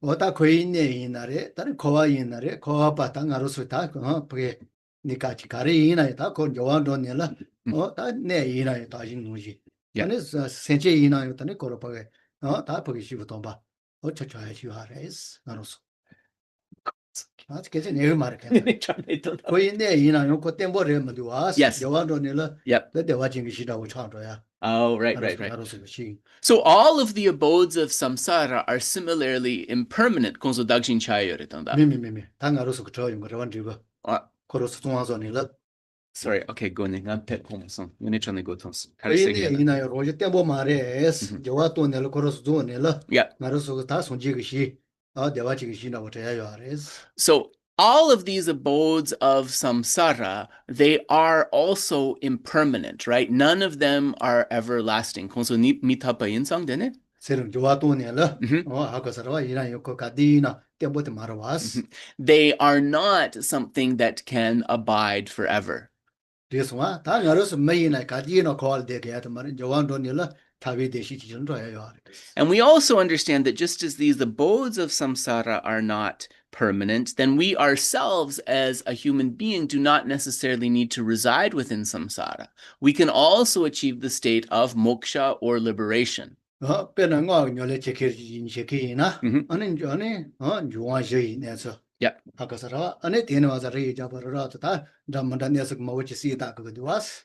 That's getting near Market. Going there, you tempo was. Yes. You want to Nilla, Yep. that they're watching Shida with Chandra. Oh, right. So all of the abodes of samsara are similarly impermanent. Konso dagshin chayo retanda. Mimi, Tangarosu Troy, Corus Sorry, okay, go ning pet homoson. Unichone go tons. Roger Tembo Mares, Joato Nel Corus Donella, Yeah. Narusu Tasun Jigishi, the watching Shina, what is. So all of these abodes of samsara, they are also impermanent, right? None of them are everlasting. Konso mitapa yinsang dene? Serum Joato Nella, Hakasara, Yoko Cadina, Tembo Marawas. They are not something that can abide forever. This one, Tangarus may in a Cadino called the Gatman, Joan Donilla, Tavi de Shichun. And we also understand that just as these abodes of samsara are not permanent, then we ourselves as a human being do not necessarily need to reside within samsara. We can also achieve the state of moksha or liberation. Yeah.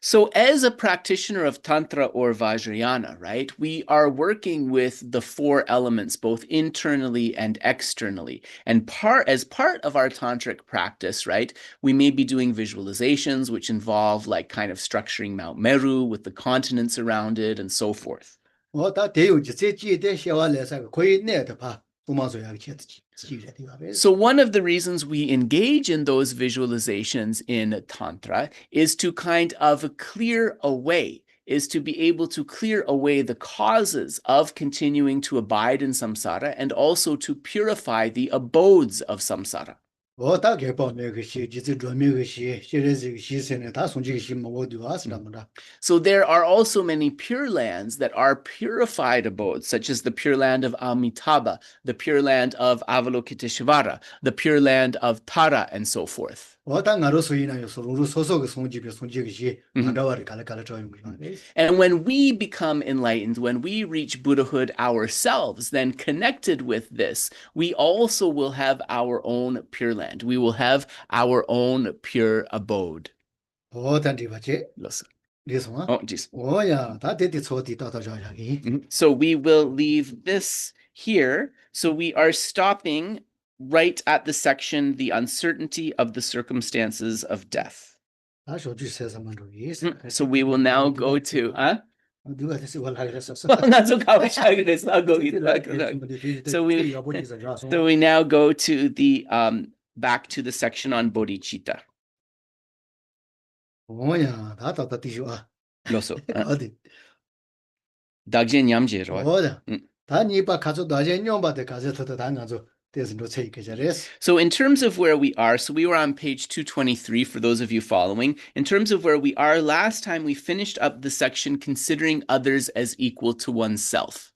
So as a practitioner of Tantra or Vajrayāna, right, we are working with the four elements, both internally and externally. And as part of our tantric practice, right, we may be doing visualizations, which involve like kind of structuring Mount Meru with the continents around it and so forth. So one of the reasons we engage in those visualizations in Tantra is to kind of clear away, is to be able to clear away the causes of continuing to abide in samsara and also to purify the abodes of samsara. So there are also many pure lands that are purified abodes, such as the pure land of Amitabha, the pure land of Avalokiteshvara, the pure land of Tara, and so forth. And when we become enlightened, when we reach Buddhahood ourselves, then connected with this, we also will have our own pure land. We will have our own pure abode. This one? Oh, geez. Oh, yeah. So we will leave this here. So we are stopping right at the section, the uncertainty of the circumstances of death. So we will now go to, So we now go to the back to the section on bodhicitta. Oh yeah, Loso. Dagjen yamje ro. So in terms of where we are, so we were on page 223 for those of you following. In terms of where we are, last time we finished up the section considering others as equal to oneself.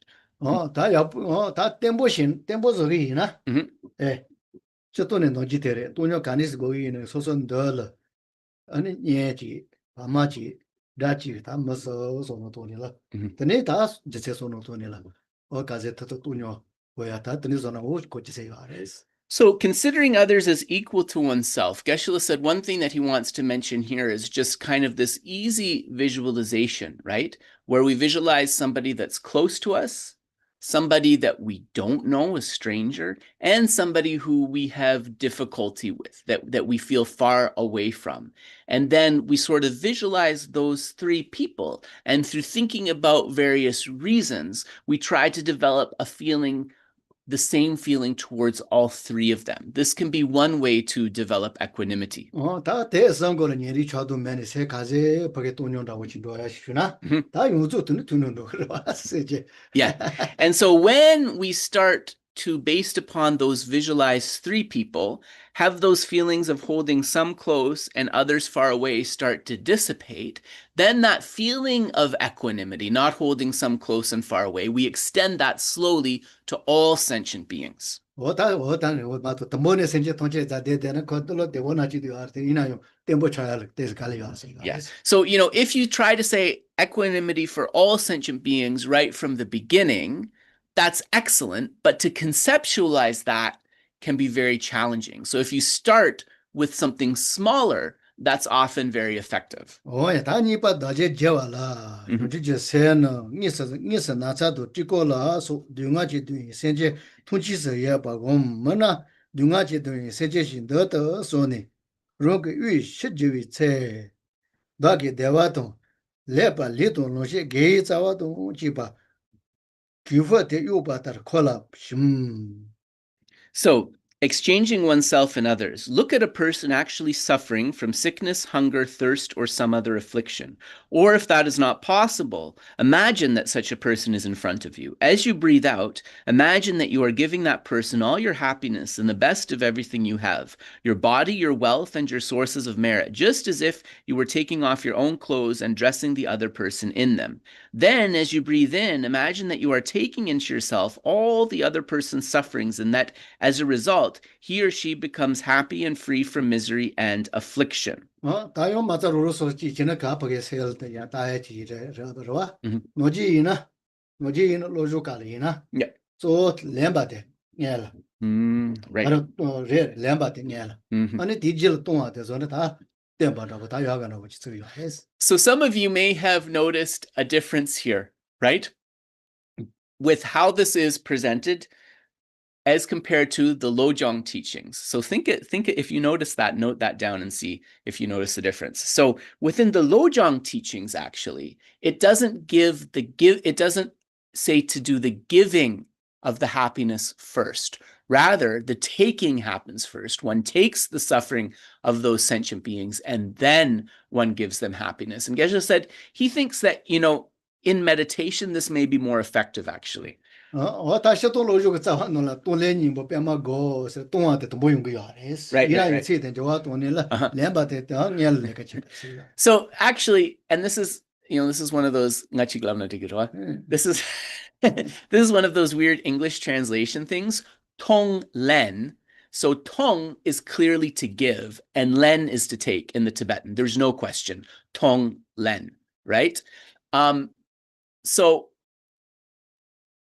So considering others as equal to oneself, Geshe said one thing that he wants to mention here is just kind of this easy visualization, right? Where we visualize somebody that's close to us, somebody that we don't know, a stranger, and somebody who we have difficulty with, that we feel far away from. And then we sort of visualize those three people. And through thinking about various reasons, we try to develop a feeling, the same feeling towards all three of them. This can be one way to develop equanimity. Yeah. And so when we start to, based upon those visualized three people, have those feelings of holding some close and others far away start to dissipate, then that feeling of equanimity, not holding some close and far away, we extend that slowly to all sentient beings. Yeah. So, if you try to say equanimity for all sentient beings right from the beginning, that's excellent, but to conceptualize that can be very challenging. So if you start with something smaller, that's often very effective. 야, 다 니빠 다제 제와라. 요지제 세는 니서 나차도 찍고라 소 둥아지 둥이 세제 통치서야 바고 뭐나 둥아지 둥이 세제신 더더 소니 로그 위 시지위 체 다게 대와도 레바 리도 노시 게이자와도 지바 규퍼데 요바다 콜라 So, exchanging oneself and others. Look at a person actually suffering from sickness, hunger, thirst, or some other affliction. Or if that is not possible, imagine that such a person is in front of you. As you breathe out, imagine that you are giving that person all your happiness and the best of everything you have, your body, your wealth, and your sources of merit, just as if you were taking off your own clothes and dressing the other person in them. Then, as you breathe in, imagine that you are taking into yourself all the other person's sufferings and that, as a result, he or she becomes happy and free from misery and affliction. 다요 맞아로서 지지나 가보게 세일때야 다야지래 저러와 노지이나 로조가리나 소 렘바데 녀라 Right. 바로 레 렘바데 녀라 아니 디질 동화데 저는 다 땜바라고 다 야가나고 지서요 했어. So some of you may have noticed a difference here, right? With how this is presented as compared to the Lojong teachings. So think it, if you notice that, note that down and see if you notice the difference. So within the Lojong teachings, actually, it doesn't it doesn't say to do the giving of the happiness first. Rather, the taking happens first. One takes the suffering of those sentient beings and then one gives them happiness. And Geshe said he thinks that, in meditation, this may be more effective, actually. Right. So actually, and this is one of those this is this is one of those weird English translation things. Tong len. So tong is clearly to give, and len is to take in the Tibetan. There's no question. Tong len, right? So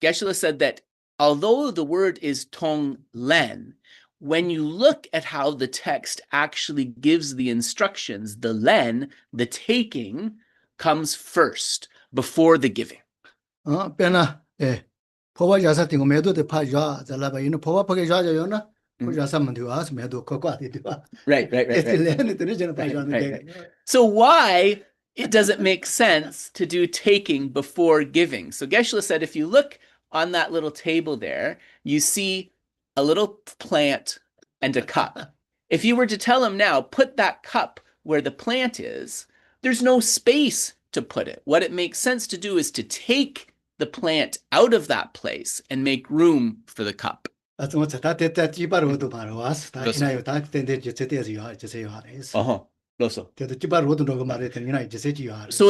Geshe said that although the word is tong len, when you look at how the text actually gives the instructions, the len, the taking, comes first before the giving. Right. So why it doesn't make sense to do taking before giving? So Geshe said, if you look on that little table there, you see a little plant and a cup. If you were to tell him now, put that cup where the plant is, there's no space to put it. What it makes sense to do is to take the plant out of that place and make room for the cup. So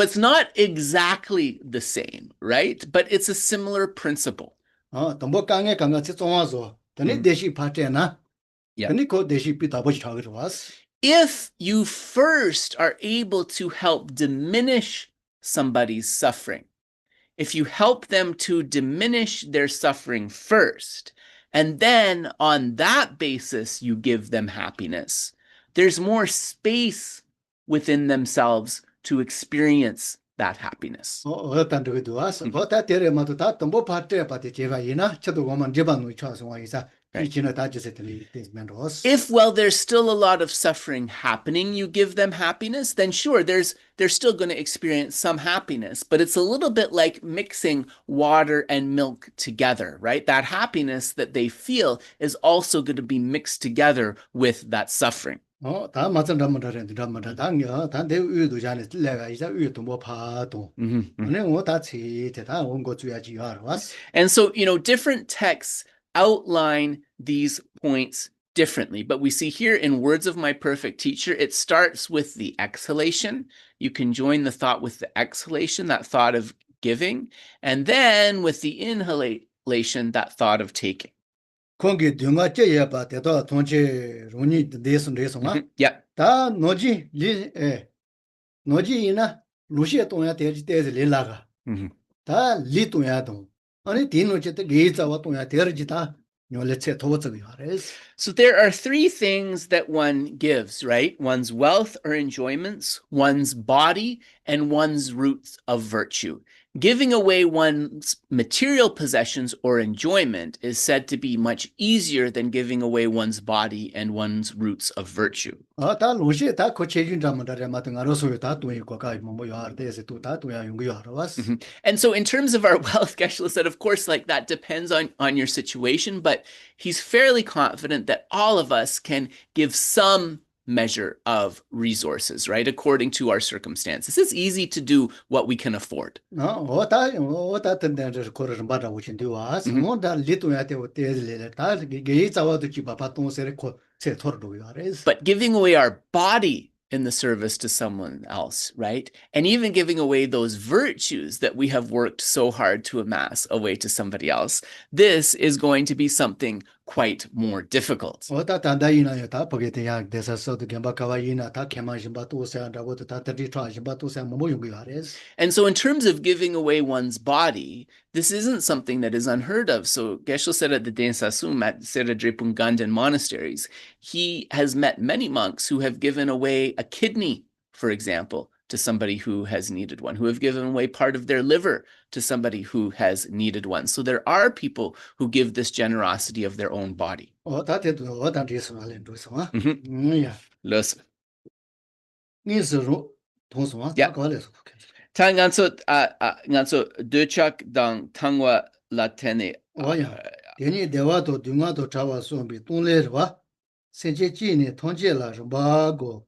it's not exactly the same, right? But it's a similar principle. If you first are able to help diminish somebody's suffering, if you help them to diminish their suffering first, and then on that basis you give them happiness, there's more space within themselves to experience that happiness. If while there's still a lot of suffering happening, you give them happiness, then sure, they're still going to experience some happiness, but it's a little bit like mixing water and milk together, right? That happiness that they feel is also going to be mixed together with that suffering. And so, different texts outline these points differently, but we see here in Words of My Perfect Teacher, it starts with the exhalation. You can join the thought with the exhalation, that thought of giving, and then with the inhalation, that thought of taking. Yeah. let's say towards. So there are three things that one gives, right? One's wealth or enjoyments, one's body, and one's roots of virtue. Giving away one's material possessions or enjoyment is said to be much easier than giving away one's body and one's roots of virtue. And so in terms of our wealth, Geshe said, of course, like that depends on your situation, but he's fairly confident that all of us can give some measure of resources, right, according to our circumstances. It's easy to do what we can afford. But giving away our body in the service to someone else, right? And even giving away those virtues that we have worked so hard to amass away to somebody else, this is going to be something quite more difficult. And so in terms of giving away one's body, this isn't something that is unheard of. So Geshe said at the Dza Sum at Seradrepungandan monasteries, he has met many monks who have given away a kidney, for example, to somebody who has needed one, who have given away part of their liver to somebody who has needed one. So there are people who give this generosity of their own body. Ta nganso dechak dang tangwa latene. Deni dewa to dunga to chawa sombi tunle rwa senche chi ne tongje la rwa go.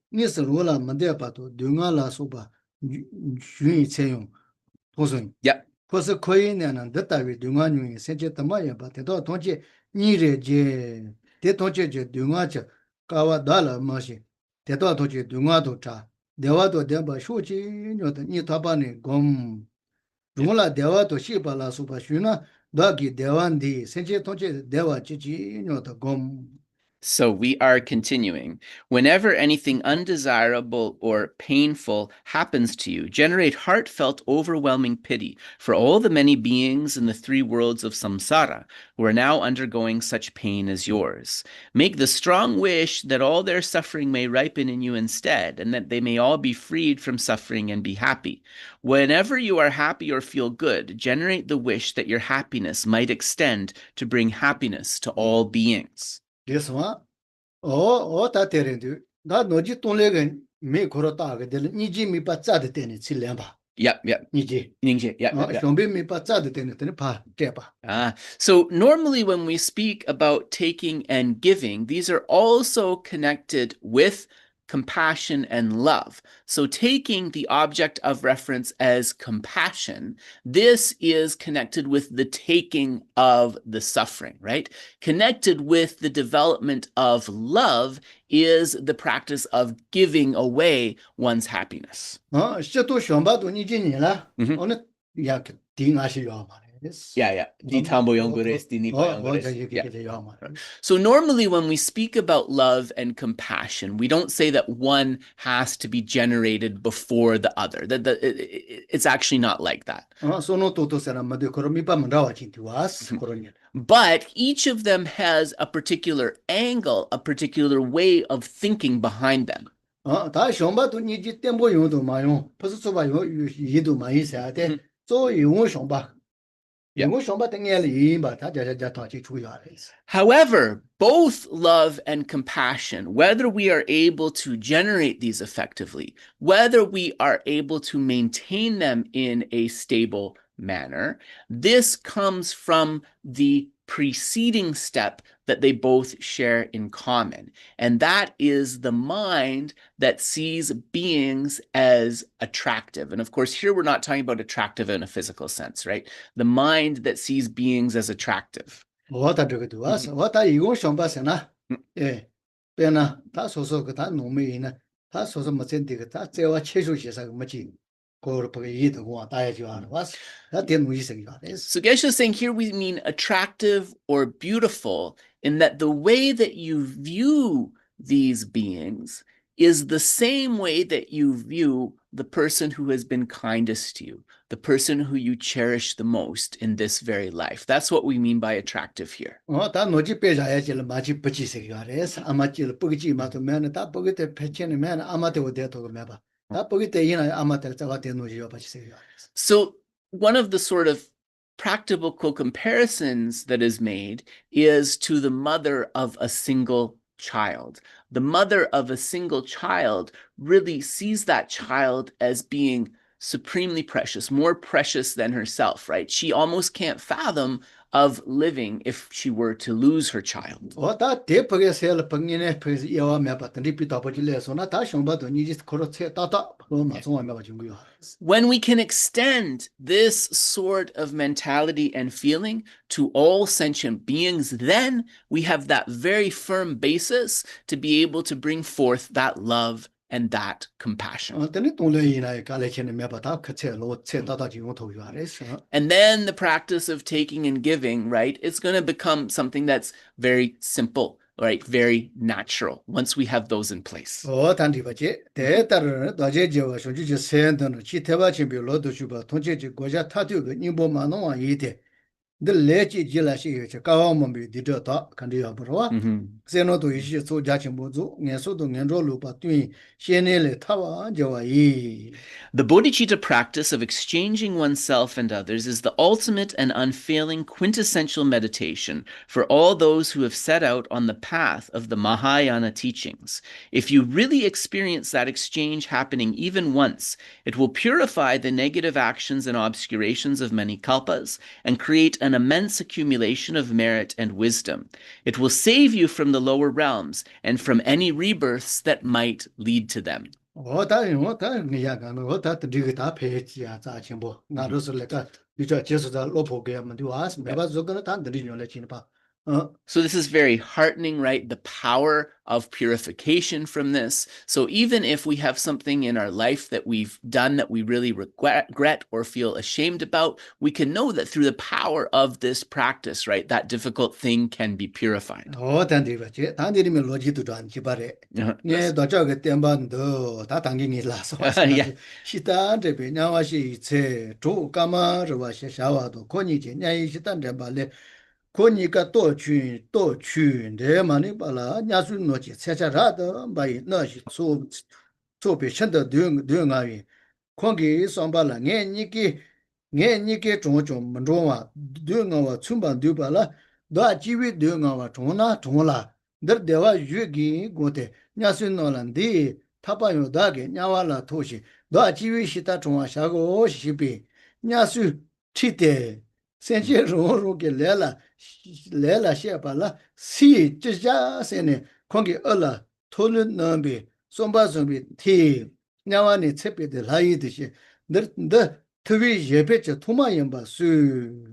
Nis rola mande pa to dunga la soba yun cheyong tosun. Yeah. Kosa koyi ne nan data wi dunga nyung senche tamaya ba te to tongje ni re je te tongje je dunga cha kawa dala ma shi te to tongje dunga to cha dewa to deba shu chi nyo ta ni taba ne gom dunga dewa to shi ba la soba shuna dagi dewan di senche tongje dewa chi chi nyo ta gom. So we are continuing. Whenever anything undesirable or painful happens to you, generate heartfelt, overwhelming pity for all the many beings in the three worlds of samsara who are now undergoing such pain as yours. Make the strong wish that all their suffering may ripen in you instead, and that they may all be freed from suffering and be happy. Whenever you are happy or feel good, generate the wish that your happiness might extend to bring happiness to all beings. This one, that terendu, that no jitonlegan me korota, the Niji mi patsa de tennis, Silemba. Yep. Niji. Yeah. Don't be me patsa de tennis, Jepa. So normally when we speak about taking and giving, these are also connected with compassion and love. So taking the object of reference as compassion, this is connected with the taking of the suffering, right? Connected with the development of love is the practice of giving away one's happiness. Yeah. So normally when we speak about love and compassion, we don't say that one has to be generated before the other. It's actually not like that. But each of them has a particular angle, a particular way of thinking behind them. However, both love and compassion, whether we are able to generate these effectively, whether we are able to maintain them in a stable manner, this comes from the preceding step that they both share in common. And that is the mind that sees beings as attractive. And of course, here we're not talking about attractive in a physical sense, right? The mind that sees beings as attractive. So Geshe is saying here we mean attractive or beautiful in that the way that you view these beings is the same way that you view the person who has been kindest to you, the person who you cherish the most in this very life. That's what we mean by attractive here. 다 노지 빼자야지 마치 붙이세요. 그래서 아마지 뿌기지 마도 매는 다 뿌기때 패치는 매는 아마도 대도 매봐. 다 뿌기때 이나 아마도 자가 대노지요 받으세요. So one of the sort of practical comparisons that is made is to the mother of a single child. The mother of a single child really sees that child as being supremely precious, more precious than herself, right? She almost can't fathom of living if she were to lose her child. 다 대폭에서 병인의 그 여와 매봤던 리피도 버질래서나 다 성바도 니지 코로체 따다 그러면 정말 매봐 준거요. When we can extend this sort of mentality and feeling to all sentient beings, then we have that very firm basis to be able to bring forth that love and that compassion. And then the practice of taking and giving, right, it's going to become something that's very simple, right, very natural once we have those in place. The lechi jilashi kawamobi didota kandia broa. Zeno to ishi so jachimbozu, Neso to Nendro Patui, Shenele Tawa, Jawai. The bodhicitta practice of exchanging oneself and others is the ultimate and unfailing quintessential meditation for all those who have set out on the path of the Mahayana teachings. If you really experience that exchange happening even once, it will purify the negative actions and obscurations of many kalpas and create an immense accumulation of merit and wisdom. It will save you from the lower realms and from any rebirths that might lead to them. So this is very heartening, right? The power of purification from this. So even if we have something in our life that we've done that we really regret or feel ashamed about, we can know that through the power of this practice, right, that difficult thing can be purified. Konika to chu de mani bala nyasu no chi cha ra da bai na shi so be chen de de nga yi kongi som ba la nge ni ki zhong zhong men zhong wa de nga wa chun ban de ba la da ji wi de nga wa zhong la der de wa yu gi go de nyasu no lan de ta ba yo da ge nya wa la to shi da ji wi shi ta zhong wa sha go shi bi nyasu chi de senje ro ge lela shepala si jja sene kongi ala tolun nambi somba sombi ti nyawani chepe de lai de she de twi yepe che thuma yamba su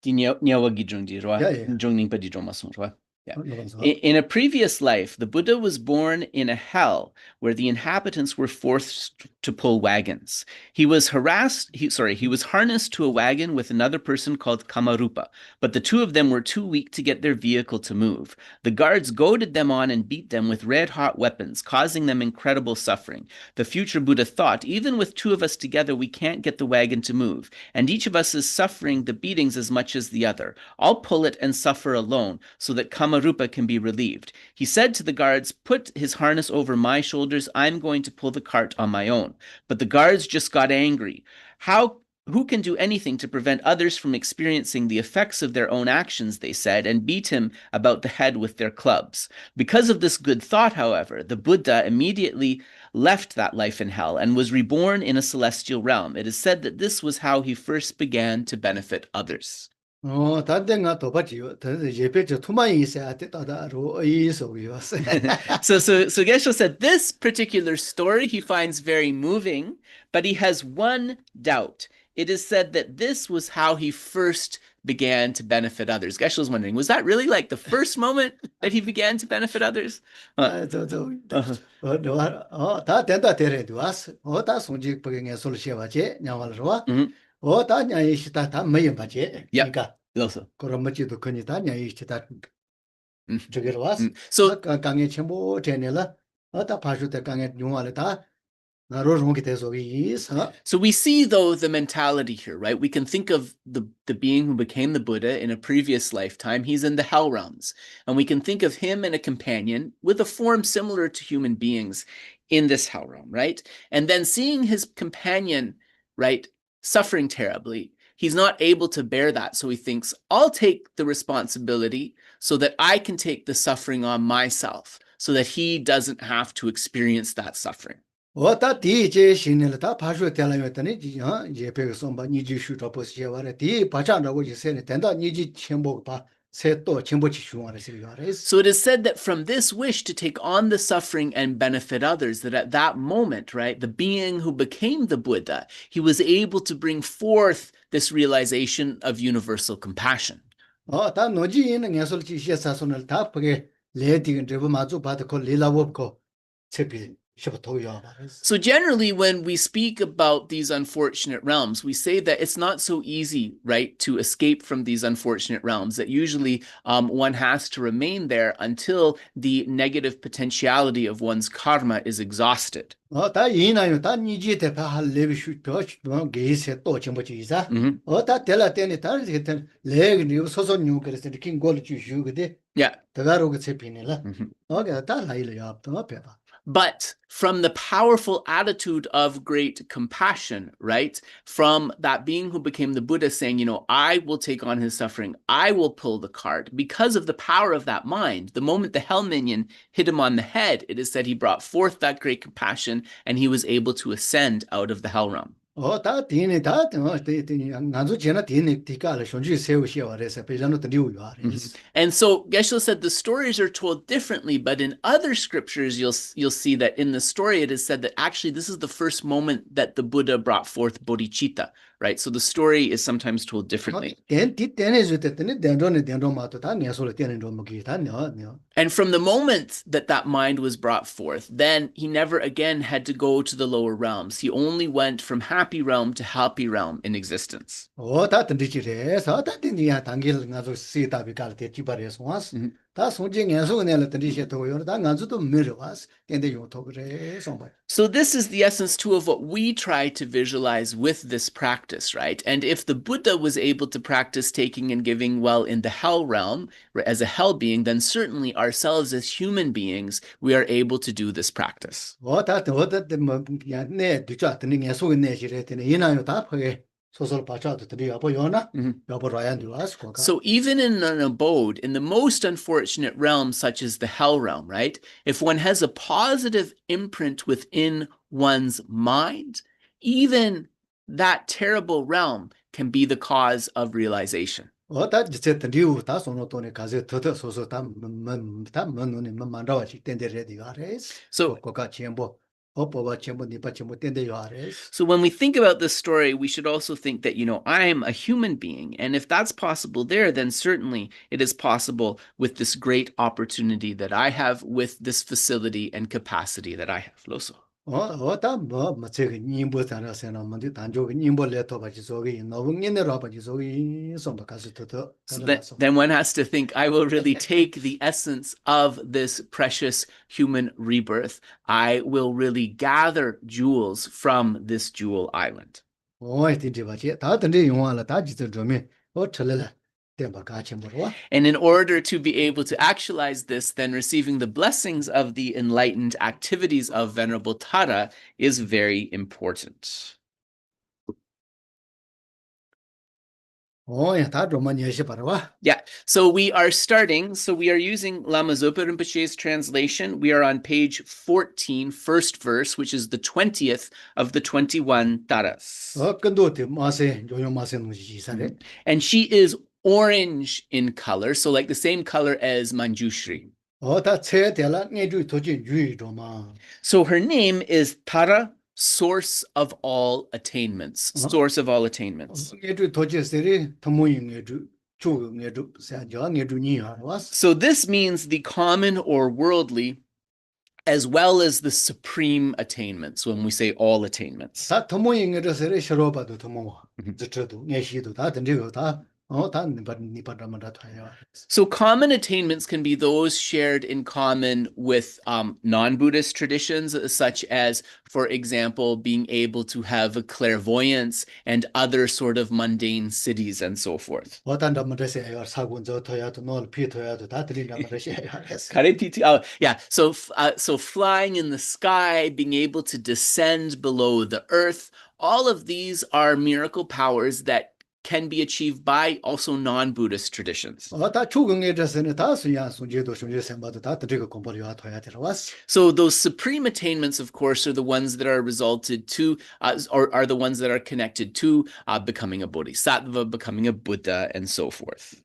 Di nyawa gi jungji ro jungning pa di joma song ro. Yeah. In a previous life, the Buddha was born in a hell where the inhabitants were forced to pull wagons. He was harnessed to a wagon with another person called Kamarupa, but the two of them were too weak to get their vehicle to move. The guards goaded them on and beat them with red-hot weapons, causing them incredible suffering. The future Buddha thought, even with two of us together, we can't get the wagon to move, and each of us is suffering the beatings as much as the other. I'll pull it and suffer alone, so that Kamarupa can be relieved. He said to the guards, "Put his harness over my shoulders. I'm going to pull the cart on my own." But the guards just got angry. Who can do anything to prevent others from experiencing the effects of their own actions, they said, and beat him about the head with their clubs. Because of this good thought, however, the Buddha immediately left that life in hell and was reborn in a celestial realm. It is said that this was how he first began to benefit others. So Geshe said this particular story he finds very moving, but he has one doubt. It is said that this was how he first began to benefit others. Geshe was wondering, was that really like the first moment that he began to benefit others? 다 파슈 때 강에 용화를 다 나로 롱기 돼서 이사 So we see, though, the mentality here, right? We can think of the being who became the Buddha in a previous lifetime. He's in the hell realms. And we can think of him and a companion with a form similar to human beings in this hell realm, right? And then seeing his companion, right, suffering terribly, he's not able to bear that. So he thinks, I'll take the responsibility so that I can take the suffering on myself, so that he doesn't have to experience that suffering. 다 디제 신을 다 파슈 때라였더니 예배가 som바 니지 슈터 보시와래 디 바자라고 이세네 된다 니지 첨복 봐 세또 첨복치 슈와래 시가레스 So it is said that from this wish to take on the suffering and benefit others, that at that moment, right, the being who became the Buddha, he was able to bring forth this realization of universal compassion. 다 노지는 예술지 시사선을 다 보게 레디긴 저거 마주 받고 릴라법고 체비 So generally, when we speak about these unfortunate realms, we say that it's not so easy, right, to escape from these unfortunate realms, that usually one has to remain there until the negative potentiality of one's karma is exhausted. 다 이나요 다 니지 대파 할 레비 슈터 게이세 또 첨복치자 다 텔라 때니 다 이렇게 레기 소소뉴 그래서 킹 골 주슈거데 Yeah. 다가로가 체피네라 다 라이려 또 배봐 But from the powerful attitude of great compassion, right? From that being who became the Buddha saying, I will take on his suffering, I will pull the cart. Because of the power of that mind, the moment the hell minion hit him on the head, it is said he brought forth that great compassion and he was able to ascend out of the hell realm. 다 디네 다 나도 제나 디네 디가를 손주 세우시와래서 배전도 리우요. And so Geshe said the stories are told differently, but in other scriptures you'll see that in the story it is said that actually this is the first moment that the Buddha brought forth bodhicitta, right? So the story is sometimes told differently. And from the moment that mind was brought forth, then he never again had to go to the lower realms. He only went from happy realm to happy realm in existence. So this is the essence too of what we try to visualize with this practice, right? And if the Buddha was able to practice taking and giving well in the hell realm as a hell being, then certainly ourselves as human beings, we are able to do this practice. So even in an abode, in the most unfortunate realm, such as the hell realm, right? If one has a positive imprint within one's mind, even that terrible realm can be the cause of realization. So when we think about this story, we should also think that, I am a human being. And if that's possible there, then certainly it is possible with this great opportunity that I have, with this facility and capacity that I have. Loso. So then one has to think, I will really take the essence of this precious human rebirth. I will really gather jewels from this jewel island. And in order to be able to actualize this, then receiving the blessings of the enlightened activities of Venerable Tara is very important. Yeah, so we are starting. So we are using Lama Zopa Rinpoche's translation. We are on page 14, first verse, which is the 20th of the 21 Taras. And she is orange in color, so like the same color as Manjushri. So her name is Tara, source of all attainments. Source of all attainments. So this means the common or worldly, as well as the supreme attainments, when we say all attainments. So common attainments can be those shared in common with non-Buddhist traditions, such as, for example, being able to have a clairvoyance and other sort of mundane cities and so forth. Yeah, so flying in the sky, being able to descend below the earth, all of these are miracle powers that can be achieved by also non-Buddhist traditions. So those supreme attainments, of course, are the ones that are resulted to, or are the ones that are connected to becoming a bodhisattva, becoming a Buddha, and so forth.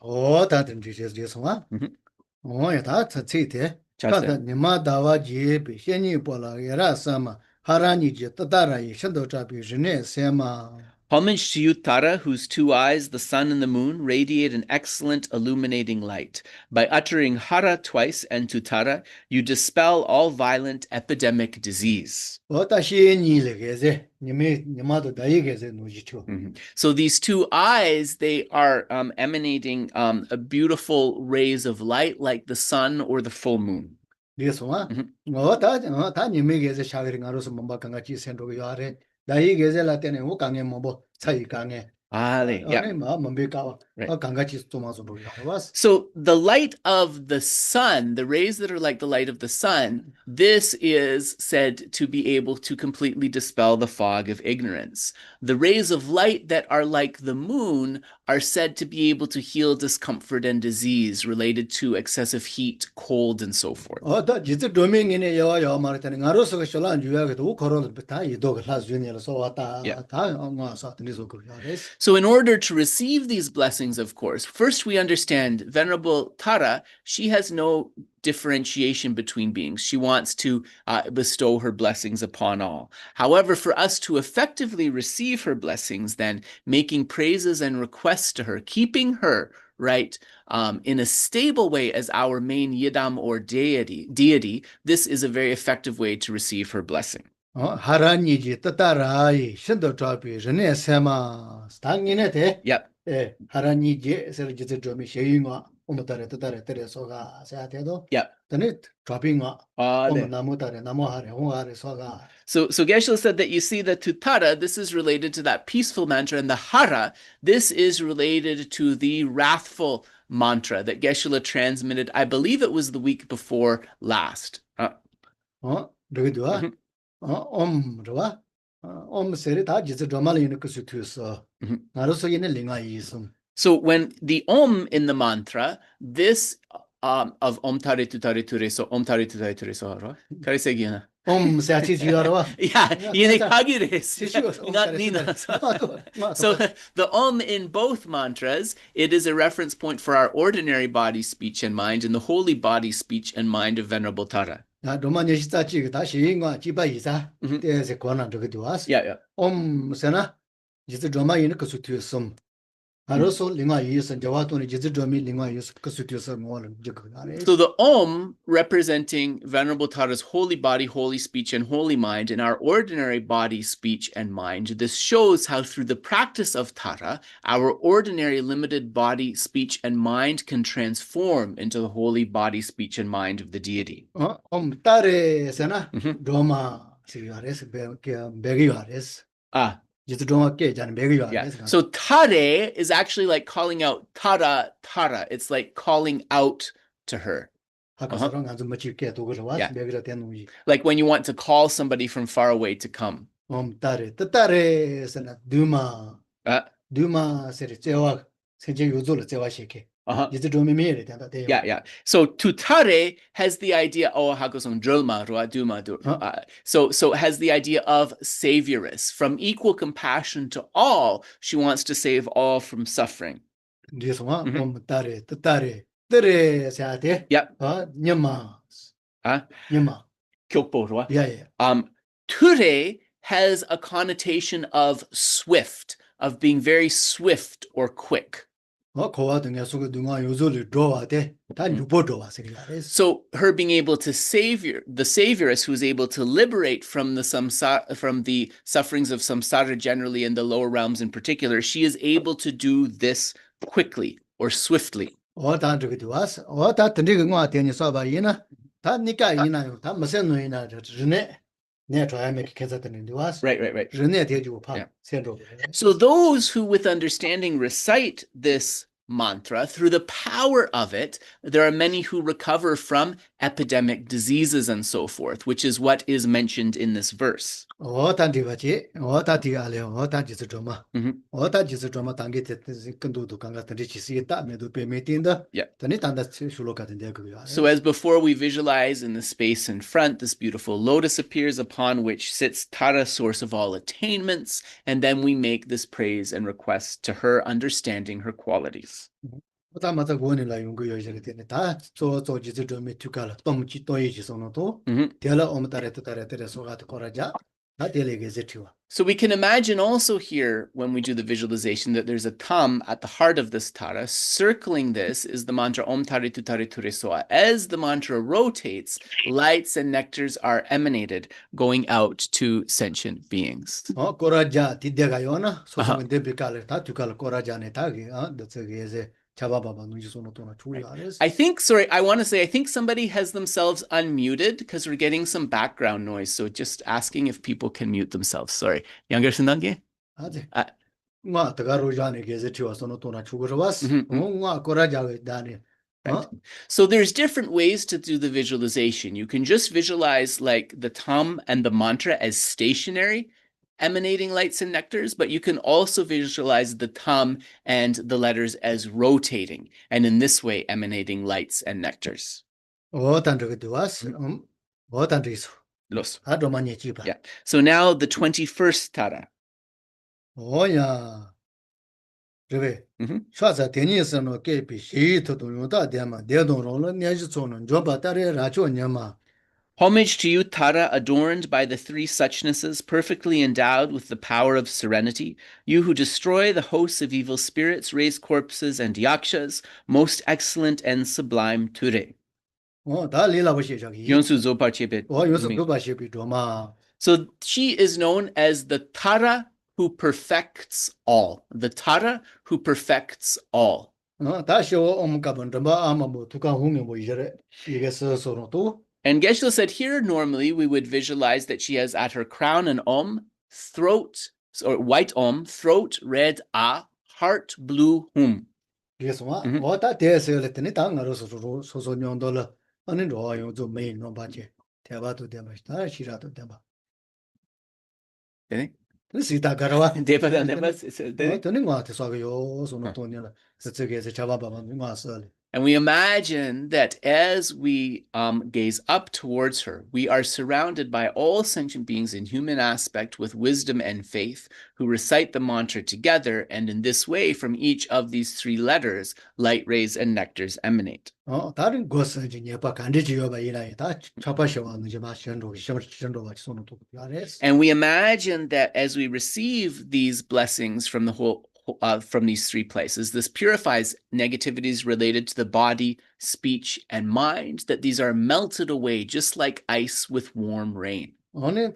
Homage to you, Tara, whose two eyes, the sun and the moon, radiate an excellent illuminating light. By uttering Hara twice and Tutara, you dispel all violent epidemic disease. So these two eyes, they are emanating a beautiful rays of light like the sun or the full moon. So the light of the sun, the rays that are like the light of the sun, this is said to be able to completely dispel the fog of ignorance. The rays of light that are like the moon are said to be able to heal discomfort and disease related to excessive heat, cold, and so forth. So in order to receive these blessings, of course, first we understand Venerable Tara, she has no differentiation between beings. She wants to bestow her blessings upon all. However, for us to effectively receive her blessings, then making praises and requests to her, keeping her right in a stable way as our main yidam or deity, this is a very effective way to receive her blessing. Yep. Yep. So Geshe said that you see the Tutara, this is related to that peaceful mantra, and the Hara, this is related to the wrathful mantra that Geshe transmitted. I believe it was the week before last. So when the Om in the mantra, this of Om Tare Tutare Ture So Om Tare Tutare Ture So Hara. Kare segina. Yeah, so the Om in both mantras, it is a reference point for our ordinary body, speech, and mind, and the holy body, speech, and mind of Venerable Tara. Yeah. So the Om representing Venerable Tara's holy body, holy speech, and holy mind in our ordinary body, speech, and mind. This shows how through the practice of Tara, our ordinary limited body, speech, and mind can transform into the holy body, speech, and mind of the deity. Yeah. So tare is actually like calling out tara, tara. It's like calling out to her. Yeah. Like when you want to call somebody from far away to come. Yeah. So tutare has the idea, so has the idea of savioress. From equal compassion to all, she wants to save all from suffering. Ture has a connotation of swift, of being very swift or quick. So her being able to save the savioress who is able to liberate from the sufferings of samsara generally and the lower realms in particular, she is able to do this quickly or swiftly. 我当这个对哇是，我当等这个我点你说吧，伊呢，他你干伊呢，他没些东西呢，这日内，你说还没开始等对哇是， Right. 日内点就怕 Yeah. 先着。 So those who with understanding recite this mantra, through the power of it, there are many who recover from epidemic diseases and so forth, which is what is mentioned in this verse. 我当这个节，我当这个了，我当几次做嘛， Mhm. 我当几次做嘛，当给这更多都刚刚等这其实也大没都别没定的， Yeah. 等你当的修罗干的这个呀。 So as before, we visualize in the space in front, this beautiful lotus appears upon which sits Tara, source of all attainments, and then we make this praise and request to her, understanding her qualities. 我当嘛在国内来用过有些个点的，他做几次准备就干了，多么几多一起送了多， Mhm. 点了我们带来说话的过来家，他点了一个这条啊。 So we can imagine also here, when we do the visualization, that there's a thumb at the heart of this Tara. Circling this is the mantra Om Tari Tu Tari Ture Soa. As the mantra rotates, lights and nectars are emanated, going out to sentient beings. 过来家第二个有呢，说什么得别干了，他就干了过来家呢，他给啊，这个也是。 I think, sorry, I want to say, I think somebody has themselves unmuted because we're getting some background noise. So just asking if people can mute themselves. Sorry. Younger Sindangye? So there's different ways to do the visualization. You can just visualize like the thumb and the mantra as stationary, emanating lights and nectars, but you can also visualize the thumb and the letters as rotating, and in this way emanating lights and nectars. Los. Yeah. So now the 21st Tara. Oh yeah. Homage to you, Tara, adorned by the three suchnesses, perfectly endowed with the power of serenity, you who destroy the hosts of evil spirits, raise corpses and yakshas, most excellent and sublime Ture. So she is known as the Tara who perfects all. The Tara who perfects all. And Geshe said here, normally we would visualize that she has at her crown an Om, throat, or white Om, throat, red A, heart, blue Hum. And we imagine that as we gaze up towards her, we are surrounded by all sentient beings in human aspect with wisdom and faith who recite the mantra together, and in this way, from each of these three letters, light rays and nectars emanate. And we imagine that as we receive these blessings from the whole from these three places, this purifies negativities related to the body, speech, and mind, that these are melted away just like ice with warm rain. And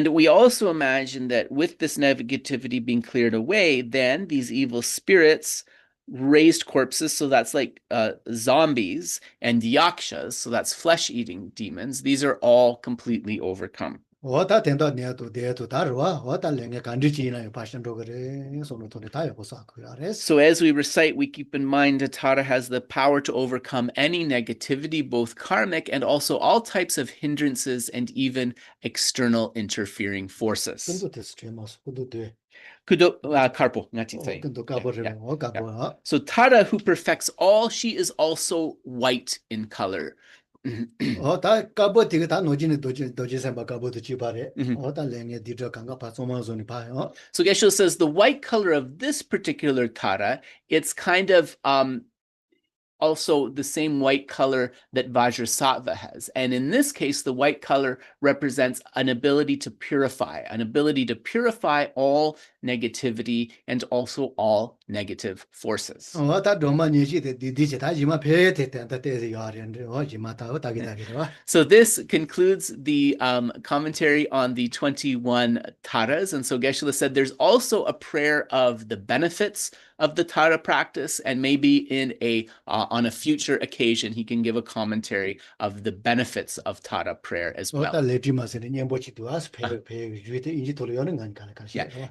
we also imagine that with this negativity being cleared away, then these evil spirits, raised corpses, so that's like zombies, and yakshas, so that's flesh-eating demons, these are all completely overcome. So as we recite, we keep in mind that Tara has the power to overcome any negativity, both karmic and also all types of hindrances and even external interfering forces. So Tara, who perfects all, she is also white in color. So Geshe says the white color of this particular Tara, it's kind of also the same white color that Vajrasattva has. And in this case, the white color represents an ability to purify all negativity and also all negative forces. 다 로마 니지 디디지 다 이마 베테 텐다 테지 야렌데 이마 다 다기다기와. So this concludes the commentary on the 21 taras. And so Geshe said there's also a prayer of the benefits of the tara practice, and maybe in on a future occasion he can give a commentary of the benefits of tara prayer as well. Yeah.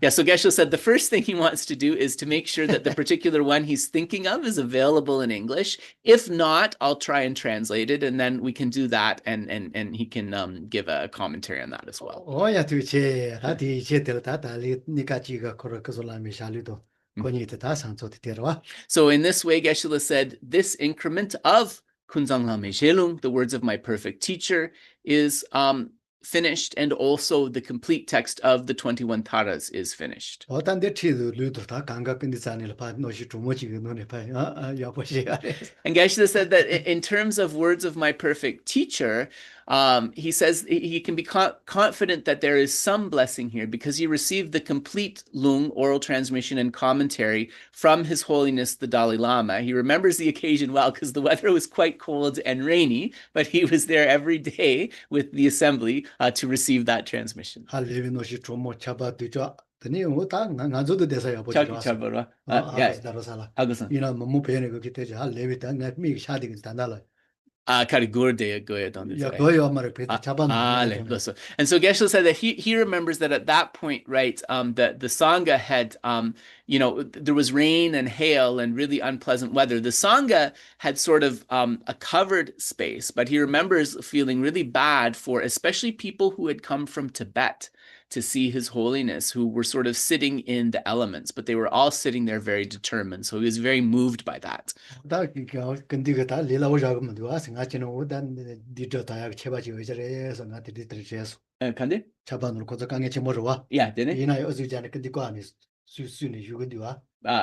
So Geshe said the first thing he wants to do is to make sure that the particular one he's thinking of is available in English. If not, I'll try and translate it, and then we can do that, and he can give a commentary on that as well. So in this way, Geshe said, this increment of Kunzang Lame Shelung, the words of my perfect teacher, is finished, and also the complete text of the 21 taras is finished. And Geshe said that in terms of words of my perfect teacher, he says he can be confident that there is some blessing here because he received the complete Lung oral transmission and commentary from His Holiness the Dalai Lama. He remembers the occasion well because the weather was quite cold and rainy, but he was there every day with the assembly to receive that transmission. And so Geshe said that he remembers that at that point, right, that the Sangha had, there was rain and hail and really unpleasant weather. The Sangha had sort of a covered space, but he remembers feeling really bad for especially people who had come from Tibet to see His Holiness, who were sort of sitting in the elements, but they were all sitting there very determined. So he was very moved by that. Yeah, didn't So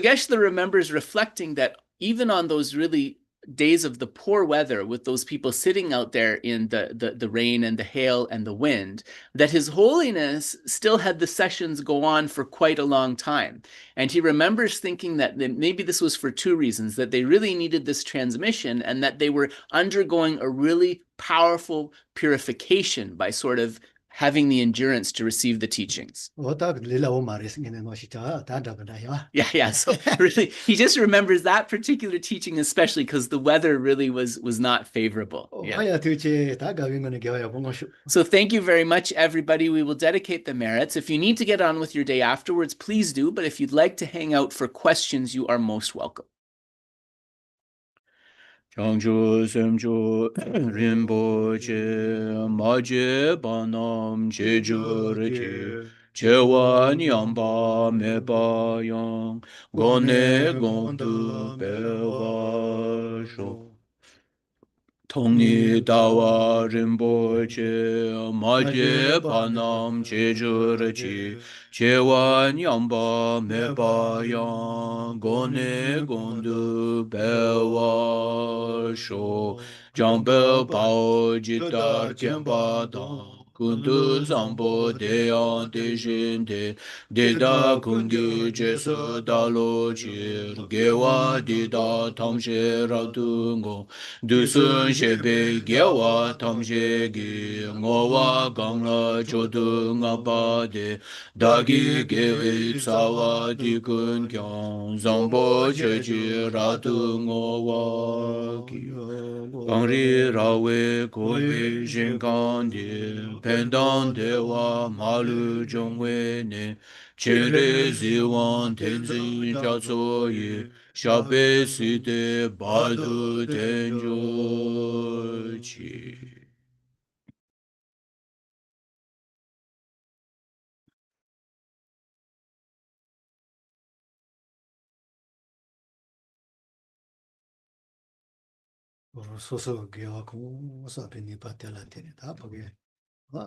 Geshe remembers reflecting that even on those really days of the poor weather, with those people sitting out there in the rain and the hail and the wind, that His Holiness still had the sessions go on for quite a long time. And he remembers thinking that maybe this was for two reasons, that they really needed this transmission and that they were undergoing a really powerful purification by sort of having the endurance to receive the teachings. Yeah. So really, he just remembers that particular teaching, especially because the weather really was not favorable. Yeah. So thank you very much, everybody. We will dedicate the merits. If you need to get on with your day afterwards, please do. But if you'd like to hang out for questions, you are most welcome. Changju semju rinpoche maje banam jeju reche chewa nyamba meba yang gone gondu bewa sho Tongni dawa rinpoche maje banam jeju reche chewa nyamba meba yang gone gondu bewa sho jambe bao jitar kemba dang kundu zambo deyan dejinde deda kundi jesu dalo chir gewa dida tamshe radungo dusun shebe gewa tamshe gi ngowa gangla chodu ngabade dagi gewe sawa dikun kyang zambo cheji ratu ngowa ki gangri rawe kowe jinkandi pendant dewa malu jongwe ne chere ziwan tenzin jatso ye shabe site badu tenjo chi 소소 개하고 사페니 바텔라 테니다 보게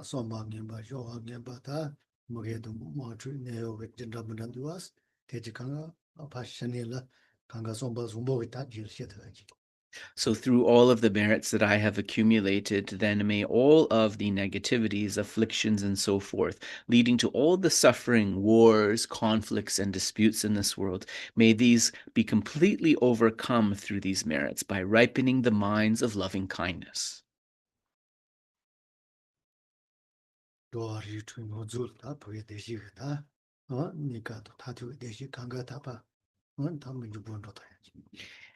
소마 냠바 조하 냠바다 뭐게도 뭐 주네요 웹진다분한두와스 대지강아 파셔닐라 강가 somba sombo ta jil she ta ji. So through all of the merits that I have accumulated, then may all of the negativities, afflictions, and so forth, leading to all the suffering, wars, conflicts, and disputes in this world, may these be completely overcome through these merits by ripening the minds of loving kindness. ro ri chu no zul ta pwe de shi ta. Ni ka to ta chu de shi 강가 ta pa. Ta min ju bon ro ta ji.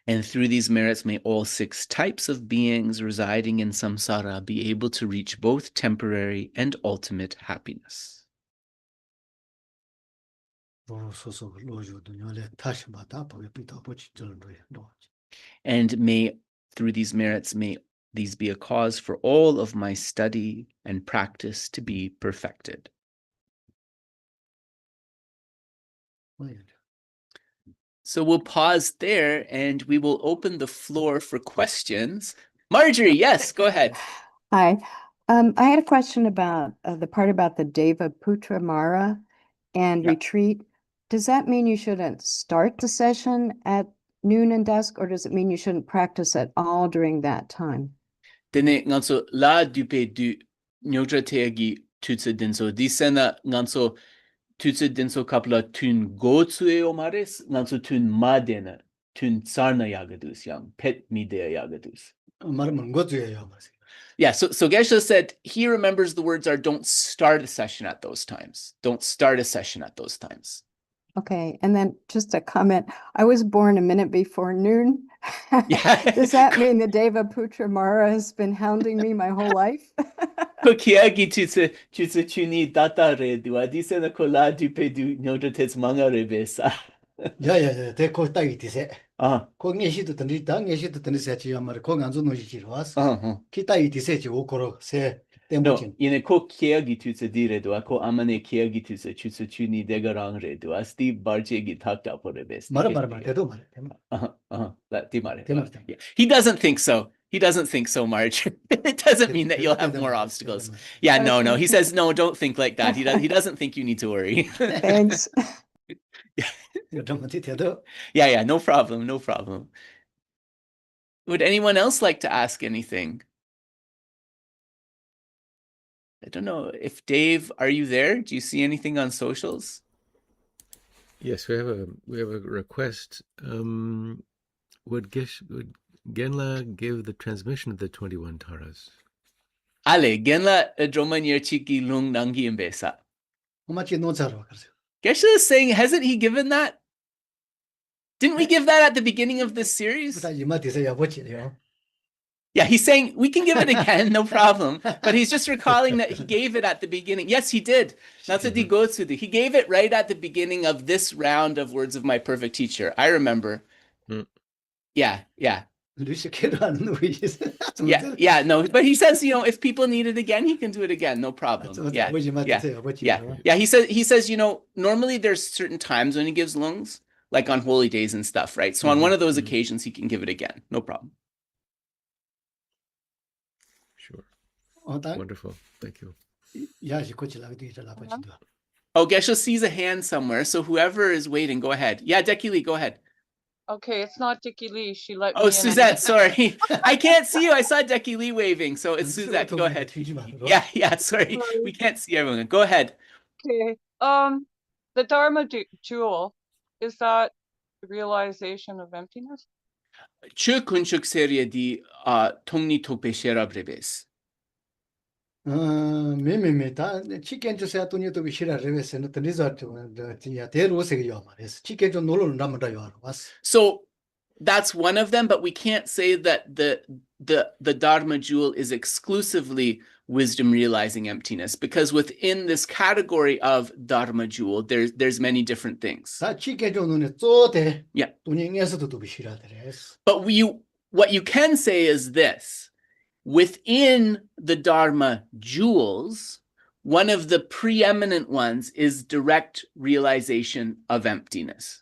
And through these merits, may all 6 types of beings residing in samsara be able to reach both temporary and ultimate happiness. ro so so lo ju du nyo le ta shi ma ta pwe pi ta po chi zul ro ro. And may, through these merits, may these be a cause for all of my study and practice to be perfected. So we'll pause there and we will open the floor for questions. Marjorie, yes, go ahead. Hi. I had a question about the part about the Deva Putra Mara and Yeah. retreat. Does that mean you shouldn't start the session at noon and dusk, or does it mean you shouldn't practice at all during that time? Dene nganso la dupe du nyotra teagi tutsa dinso disena nganso tutsa dinso kapla tun gotsue omares nganso tun madena tun sarna yagadus yang pet midea yagadus. mar man go zu ya ma. Yeah, so Geshe said he remembers the words are don't start a session at those times. Don't start a session at those times. Okay, and then just a comment. I was born a minute before noon. Yeah. Does that mean the Deva Putra Mara has been hounding me my whole life? Kokiagi tutsa chuni data re dua disena kola dupe du nyotra tets manga rebesa. Ya te ko ta gi ti se. Ah. Ko nge shi tu tan ri ta nge shi tu tan se chi ya mar ko ngan zu no ji ro was. Uh-huh. Ki ta gi ti se chi o ko ro se tem No, bo chin. ine ko kiagi tutsa dire dua ko amane kiagi tutsa chutsa chuni degarang re dua sti barche gi takta por rebes. Mar te do mar. That timare. Timare. Yeah. He doesn't think so. He doesn't think so, Marge. It doesn't mean that you'll have more obstacles. Yeah, no. He says, no, don't think like that. He doesn't think you need to worry. Thanks. Yeah, no problem. Would anyone else like to ask anything? I don't know if Dave, are you there? Do you see anything on socials? Yes, we have a request. Would Genla give the transmission of the 21 taras? Ale, Genla dromanir chiki lung nangi imbesa. Machi no zaro kar. Geshe is saying, hasn't he given that? Didn't we give that at the beginning of this series? Ta yi ma ti se ya bo chi yo. Yeah, he's saying we can give it again, no problem. But he's just recalling that he gave it at the beginning. Yes, he did. He gave it right at the beginning of this round of Words of My Perfect Teacher. I remember. Yeah. No, but he says, if people need it again, he can do it again, no problem. Yeah. He says, normally there's certain times when he gives lungs, like on holy days and stuff, right? So on one of those occasions, he can give it again, no problem. Sure. Wonderful. Thank you. Oh, Geshe sees a hand somewhere, so whoever is waiting, go ahead. Yeah, Dekili, go ahead. Okay, it's not Dickie Lee. She let me Oh, in Suzette, sorry. I can't see you. I saw Dekili Lee waving, so it's Suzette. Go ahead. Yeah, sorry. We can't see everyone. Go ahead. Okay. The Dharma jewel, is that the realization of emptiness? Chö kunchuk seria di tongni tokpe shera brebes. Me ta chicken to say to you to be shira reves and the result the there was a yomaris. Chicken to no ramada was. So that's one of them, but we can't say that the Dharma jewel is exclusively wisdom realizing emptiness, because within this category of Dharma jewel, there's many different things. Yeah. But what you can say is this: within the Dharma jewels, one of the preeminent ones is direct realization of emptiness.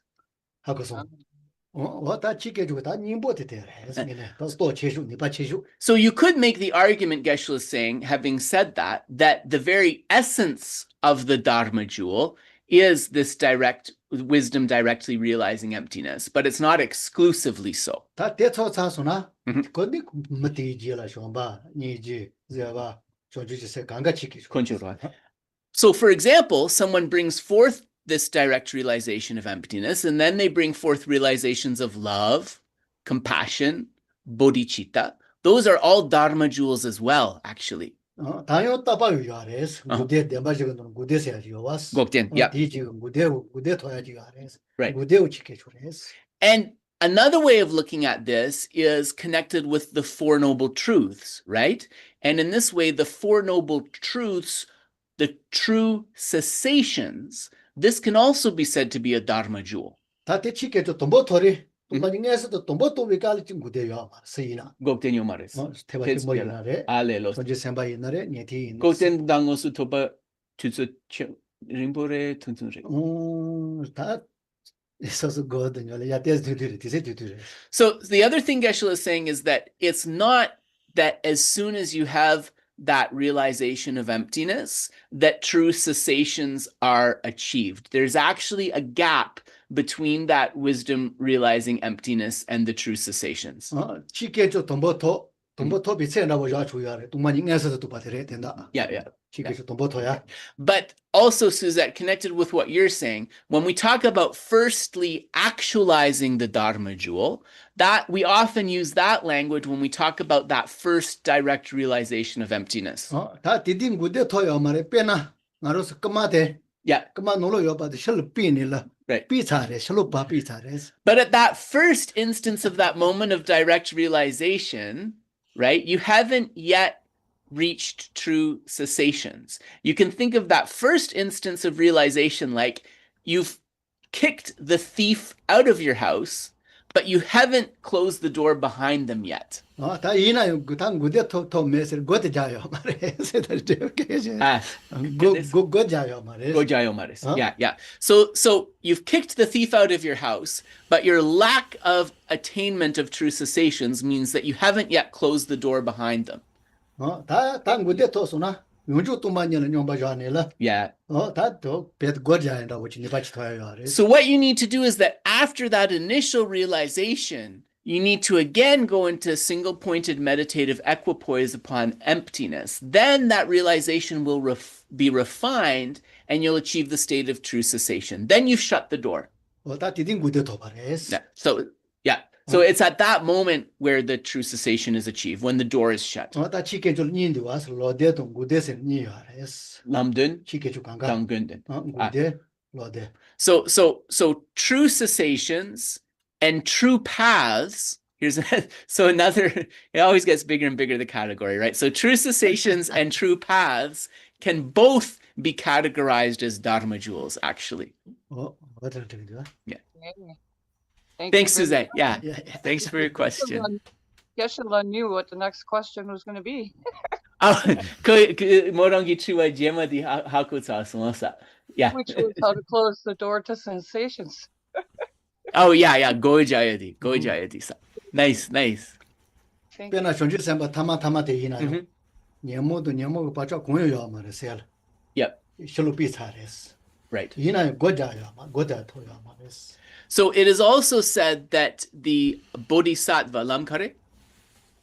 So you could make the argument, Geshe is saying, having said that the very essence of the Dharma jewel is this direct wisdom directly realizing emptiness, but it's not exclusively so. 다 대초차소나 Mhm. 거기 못이지라 쇼바 니지 제바 조주지세 강가치기 So, for example, someone brings forth this direct realization of emptiness, and then they bring forth realizations of love, compassion, bodhicitta. Those are all dharma jewels as well, actually. 다요 따바요 야레스 무대 대바지는 무대세야지 요와스 Gokten, yeah. 디지 무대 토야지 야레스 Right. 무대 우치게 주레스 And another way of looking at this is connected with the Four Noble Truths, right? And in this way, the Four Noble Truths, the true cessations, this can also be said to be a dharma jewel. 다 대치게 좀 돈보토리 돈바닝에서도 돈보토 위깔이 좀 무대요 쓰이나 Gokten yomares. 태바지 뭐 옛날에 Alelos. 전지 sem바 옛날에 니티 Gokten dangosu toba tutsu rinpore tuntunre. 다 있어서 거든요. 야 대드들이 디세드들. So the other thing Geshe is saying is that it's not that as soon as you have that realization of emptiness, that true cessations are achieved. There's actually a gap between that wisdom realizing emptiness and the true cessations. 치게 좀 돈보토 비체나고 야주야래. 동만잉에서도 또 받으래 된다. Yeah. 치게 좀 돈보토야. But also, Suzette, connected with what you're saying, when we talk about firstly actualizing the Dharma jewel, that we often use that language when we talk about that first direct realization of emptiness. 다 디딘 구데 토요 말에 빼나. 나로서 끝마대. Yeah. 끝마 놀어요 봐도 셜 삐니라. Right. 삐차래. 셜로 봐 삐차래. But at that first instance of that moment of direct realization, right, you haven't yet reached true cessations. You can think of that first instance of realization like you've kicked the thief out of your house, but you haven't closed the door behind them yet. 다 이나요 그당 구데 토 메시를 고대자요 말에. 고자요 말에. Gojayo mares. Yeah. So you've kicked the thief out of your house, but your lack of attainment of true cessations means that you haven't yet closed the door behind them. 다 구데 토소나. 용주 동반년은 용바자네라. Yeah. 다도 배드 고자인다고 진이 같이 토요. So what you need to do is that after that initial realization, you need to again go into single-pointed meditative equipoise upon emptiness. Then that realization will be refined and you'll achieve the state of true cessation. Then you've shut the door. 다 디딘 구데 토바레스. Yeah. So it's at that moment where the true cessation is achieved, when the door is shut. 다 치게 줄 니인데 와서 로데 동 구데세 니야레스. Lamdun, 치게 줄 강가. Dangunden. 구데 로데. So true cessations and true paths. So another, it always gets bigger and bigger, the category, right? So true cessations and true paths can both be categorized as dharma jewels, actually. 어떻게 되는데? Yeah. you Thanks, very Suzette. Yeah. Yeah. Thanks for your question. Geshe knew what the next question was going to be. Morongi chuwa jema di hakuta sumosa. Yeah. Which was how to close the door to sensations. Oh, yeah. Gojayadi. sa. Nice. Thank you. 빼나 존재 셈바 타마 대이나요. 녀모도 바자 공유요 말에서. Yep. 셜로비 차레스. Right. 이나요 고자요 고자 토요 말에서. So it is also said that the bodhisattva, lamkare,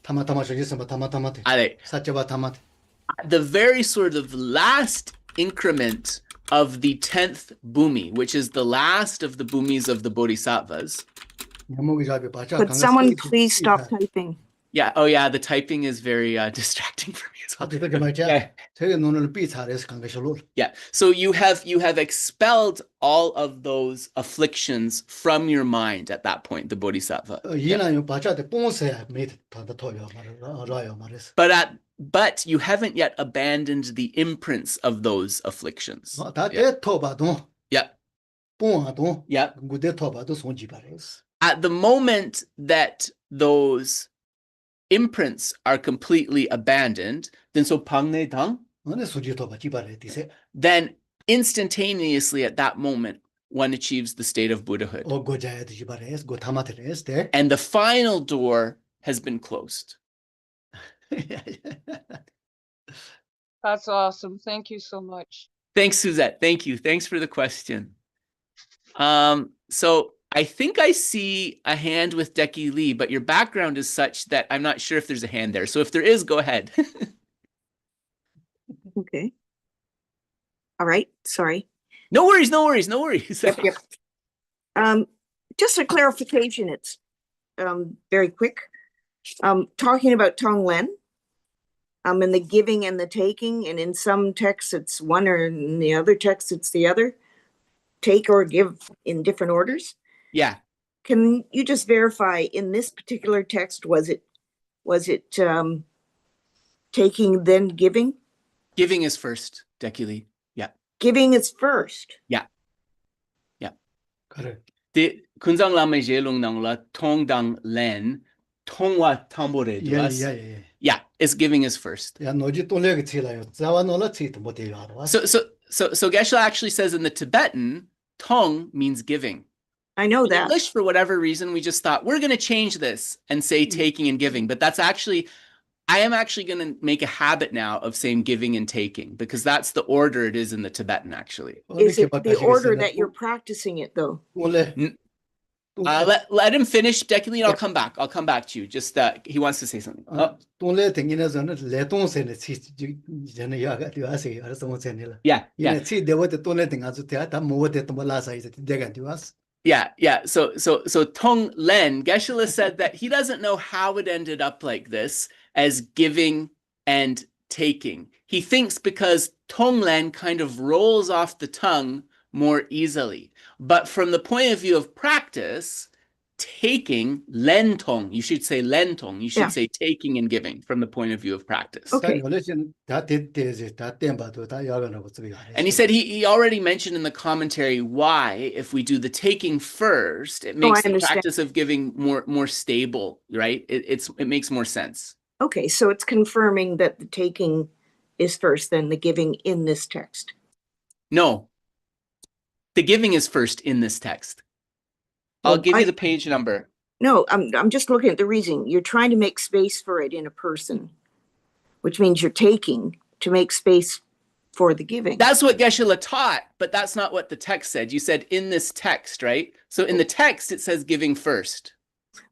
타마 존재 셈바 타마 대. ale, 사자바 타마. the very sort of last increment of the 10th bhumi, which is the last of the bhumis of the bodhisattvas. 녀모기 잡이 바자. Could someone please stop typing? Yeah. Oh, yeah. The typing is very distracting for me as well. 어떻게 말이야? Yeah. 되게 눈을 삐 차레스 강가 셜로. Yeah. So you have expelled all of those afflictions from your mind at that point, the bodhisattva. 이나요 바자데 뽕세 메드 다다 토요 말아요 말에서. But you haven't yet abandoned the imprints of those afflictions. 다데 토바도. Yeah. 뽕아도. Yeah. 구데 토바도 손지 바레스. At the moment that those imprints are completely abandoned, then so pangne dang, 어느 수지 토바 지바레 디세. then instantaneously at that moment, one achieves the state of Buddhahood. 고자야 지바레스 고 타마테레스 데. And the final door has been closed. That's awesome. Thank you so much. Thanks, Suzette. Thank you. Thanks for the question. So I think I see a hand with Deki Lee, but your background is such that I'm not sure if there's a hand there. So if there is, go ahead. Okay. All right. Sorry. No worries, no worries, no worries. Yep. Just a clarification. It's very quick. Talking about Tonglen, and the giving and the taking, and in some texts it's one, or in the other text it's the other. Take or give in different orders. Yeah. Can you just verify in this particular text, was it taking then giving? Giving is first, Deki Lee. Yeah. Giving is first. Yeah. Yeah. Correct. The Kunzang Lama Jelung Nang La Tong Dang Len Tongwa Tambore Yeah, Duas. yeah, yeah. Yeah, it's giving is first. 야, 너지 돈내게 치라요. 자와 너라 치도 못 해요. So Geshe actually says in the Tibetan, Tong means giving. I know In that. English, for whatever reason, we just thought we're going to change this and say taking and giving. But that's actually, I am actually going to make a habit now of saying giving and taking, because that's the order it is in the Tibetan, actually. Is it the order that you're practicing it though? Let him finish, Deki Lee, and I'll come back to you. Just he wants to say something. 돈내 땡기나서는 레동세네 치 전에 야가 되어서 알아서 못 세네라. Yeah. 이 치 대워도 돈내 땡아서 다 모어도 또 몰라서 이제 내가 되었어. Yeah. So Tong Len, Geshe said that he doesn't know how it ended up like this as giving and taking. He thinks because Tong Len kind of rolls off the tongue more easily. But from the point of view of practice, taking, len tong, you should say len tong, you should say taking and giving from the point of view of practice. Okay. And he said he already mentioned in the commentary why, if we do the taking first, it makes the practice of giving more stable, right? It makes more sense. Okay, so it's confirming that the taking is first, then the giving in this text. No. The giving is first in this text. I'll give you the page number. No, I'm just looking at the reasoning. You're trying to make space for it in a person, which means you're taking to make space for the giving. That's what Geshe taught, but that's not what the text said. You said in this text, right? So in the text, it says giving first.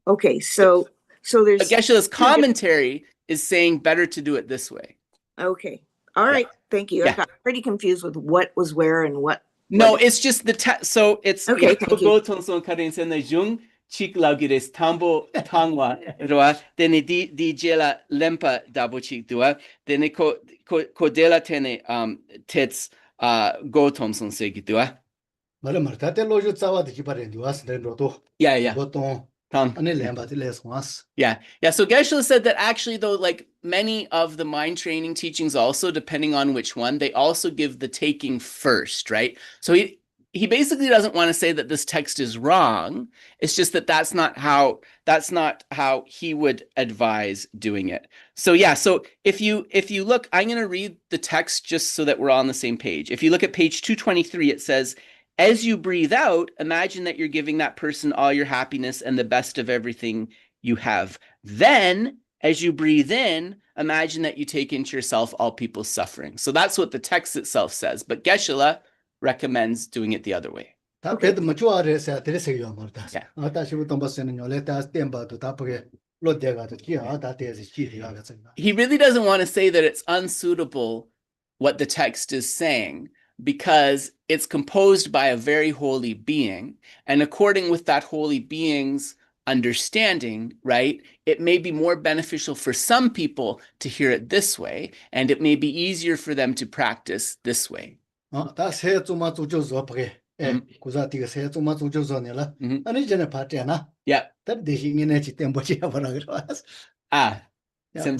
Okay, so there's... Geshe's commentary is saying better to do it this way. Okay, all right, thank you. I got pretty confused with what was where and what. No, it's just the text. So it's okay. Thank you. Jung chik laugires tambo tangwa roa deni di jela lempa dabo chik dua deni ko dela tene tets go Thompson segi dua. Mala marta te lojo tsawa de kipare duas den roto. Yeah. Boton. Yeah. So Geshe said that actually, though, like many of the mind training teachings also, depending on which one, they also give the taking first, right? So he basically doesn't want to say that this text is wrong. It's just that that's not how he would advise doing it. So yeah, so if you look, I'm going to read the text just so that we're all on the same page. If you look at page 223, it says, as you breathe out, imagine that you're giving that person all your happiness and the best of everything you have. Then, as you breathe in, imagine that you take into yourself all people's suffering. So that's what the text itself says. But Geshe recommends doing it the other way. Okay. He really doesn't want to say that it's unsuitable what the text is saying, because it's composed by a very holy being. And according with that holy being's understanding, right, it may be more beneficial for some people to hear it this way, and it may be easier for them to practice this way. Yeah. Yeah. But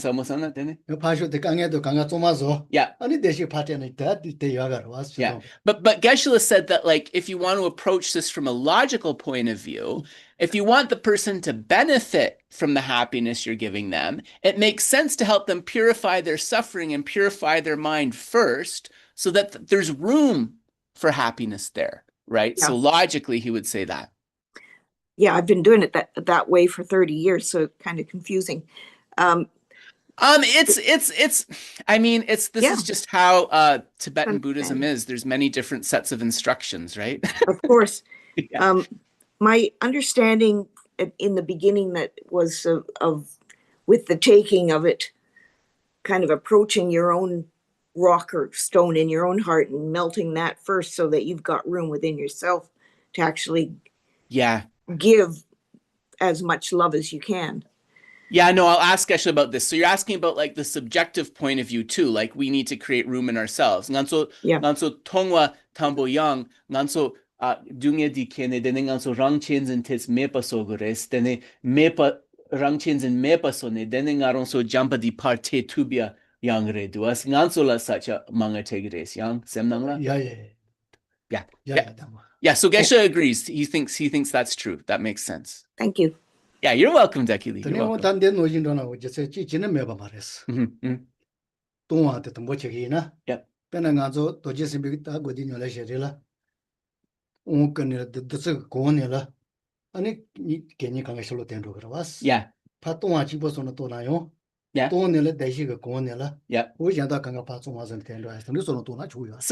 Geshe said that, like, if you want to approach this from a logical point of view, if you want the person to benefit from the happiness you're giving them, it makes sense to help them purify their suffering and purify their mind first, so that there's room for happiness there, right? Yeah. So logically, he would say that. Yeah, I've been doing it that way for 30 years, so it's kind of confusing. This is just how Tibetan Buddhism is. There's many different sets of instructions, right? Of course. Yeah. My understanding in the beginning that was of with the taking of it, kind of approaching your own rock or stone in your own heart and melting that first so that you've got room within yourself to actually give as much love as you can. Yeah, no, I'll ask Geshe about this. So you're asking about like the subjective point of view too, like we need to create room in ourselves. Nganso tongwa tambo yang nganso dungye di kene dene nganso rang chenzen tes mepa sogores dene mepa rang chenzen mepa sone dene ngaron so jampa di parte tubia yang reduas nganso la sacha manga tegres yang semnangla. Yeah, so Geshe agrees. He thinks that's true. That makes sense. Thank you. Yeah, you're welcome, Dekili. You're welcome. So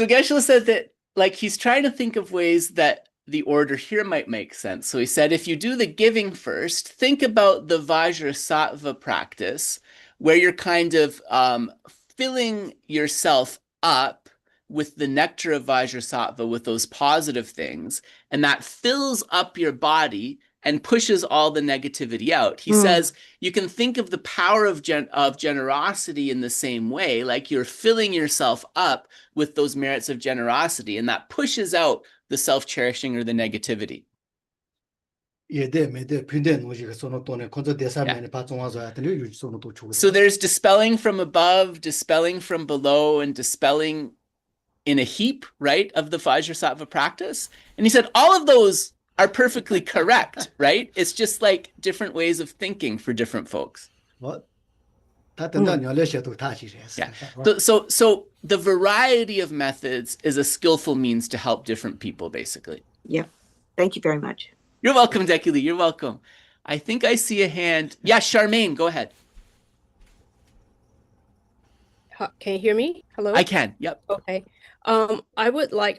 Geshe said that like he's trying to think of ways that the order here might make sense. So he said, if you do the giving first, think about the Vajrasattva practice, where you're kind of filling yourself up with the nectar of Vajrasattva, with those positive things, and that fills up your body and pushes all the negativity out. He says you can think of the power of generosity in the same way, like you're filling yourself up with those merits of generosity, and that pushes out the self-cherishing or the negativity. So there's dispelling from above, dispelling from below, and dispelling in a heap, right, of the Vajrasattva practice. And he said all of those are perfectly correct, right? It's just like different ways of thinking for different folks. What? Yeah. So the variety of methods is a skillful means to help different people, basically. Yeah. Thank you very much. You're welcome, Dekili. You're welcome. I think I see a hand. Yeah, Charmaine, go ahead. Can you hear me? Hello? I can. Yep. Okay. I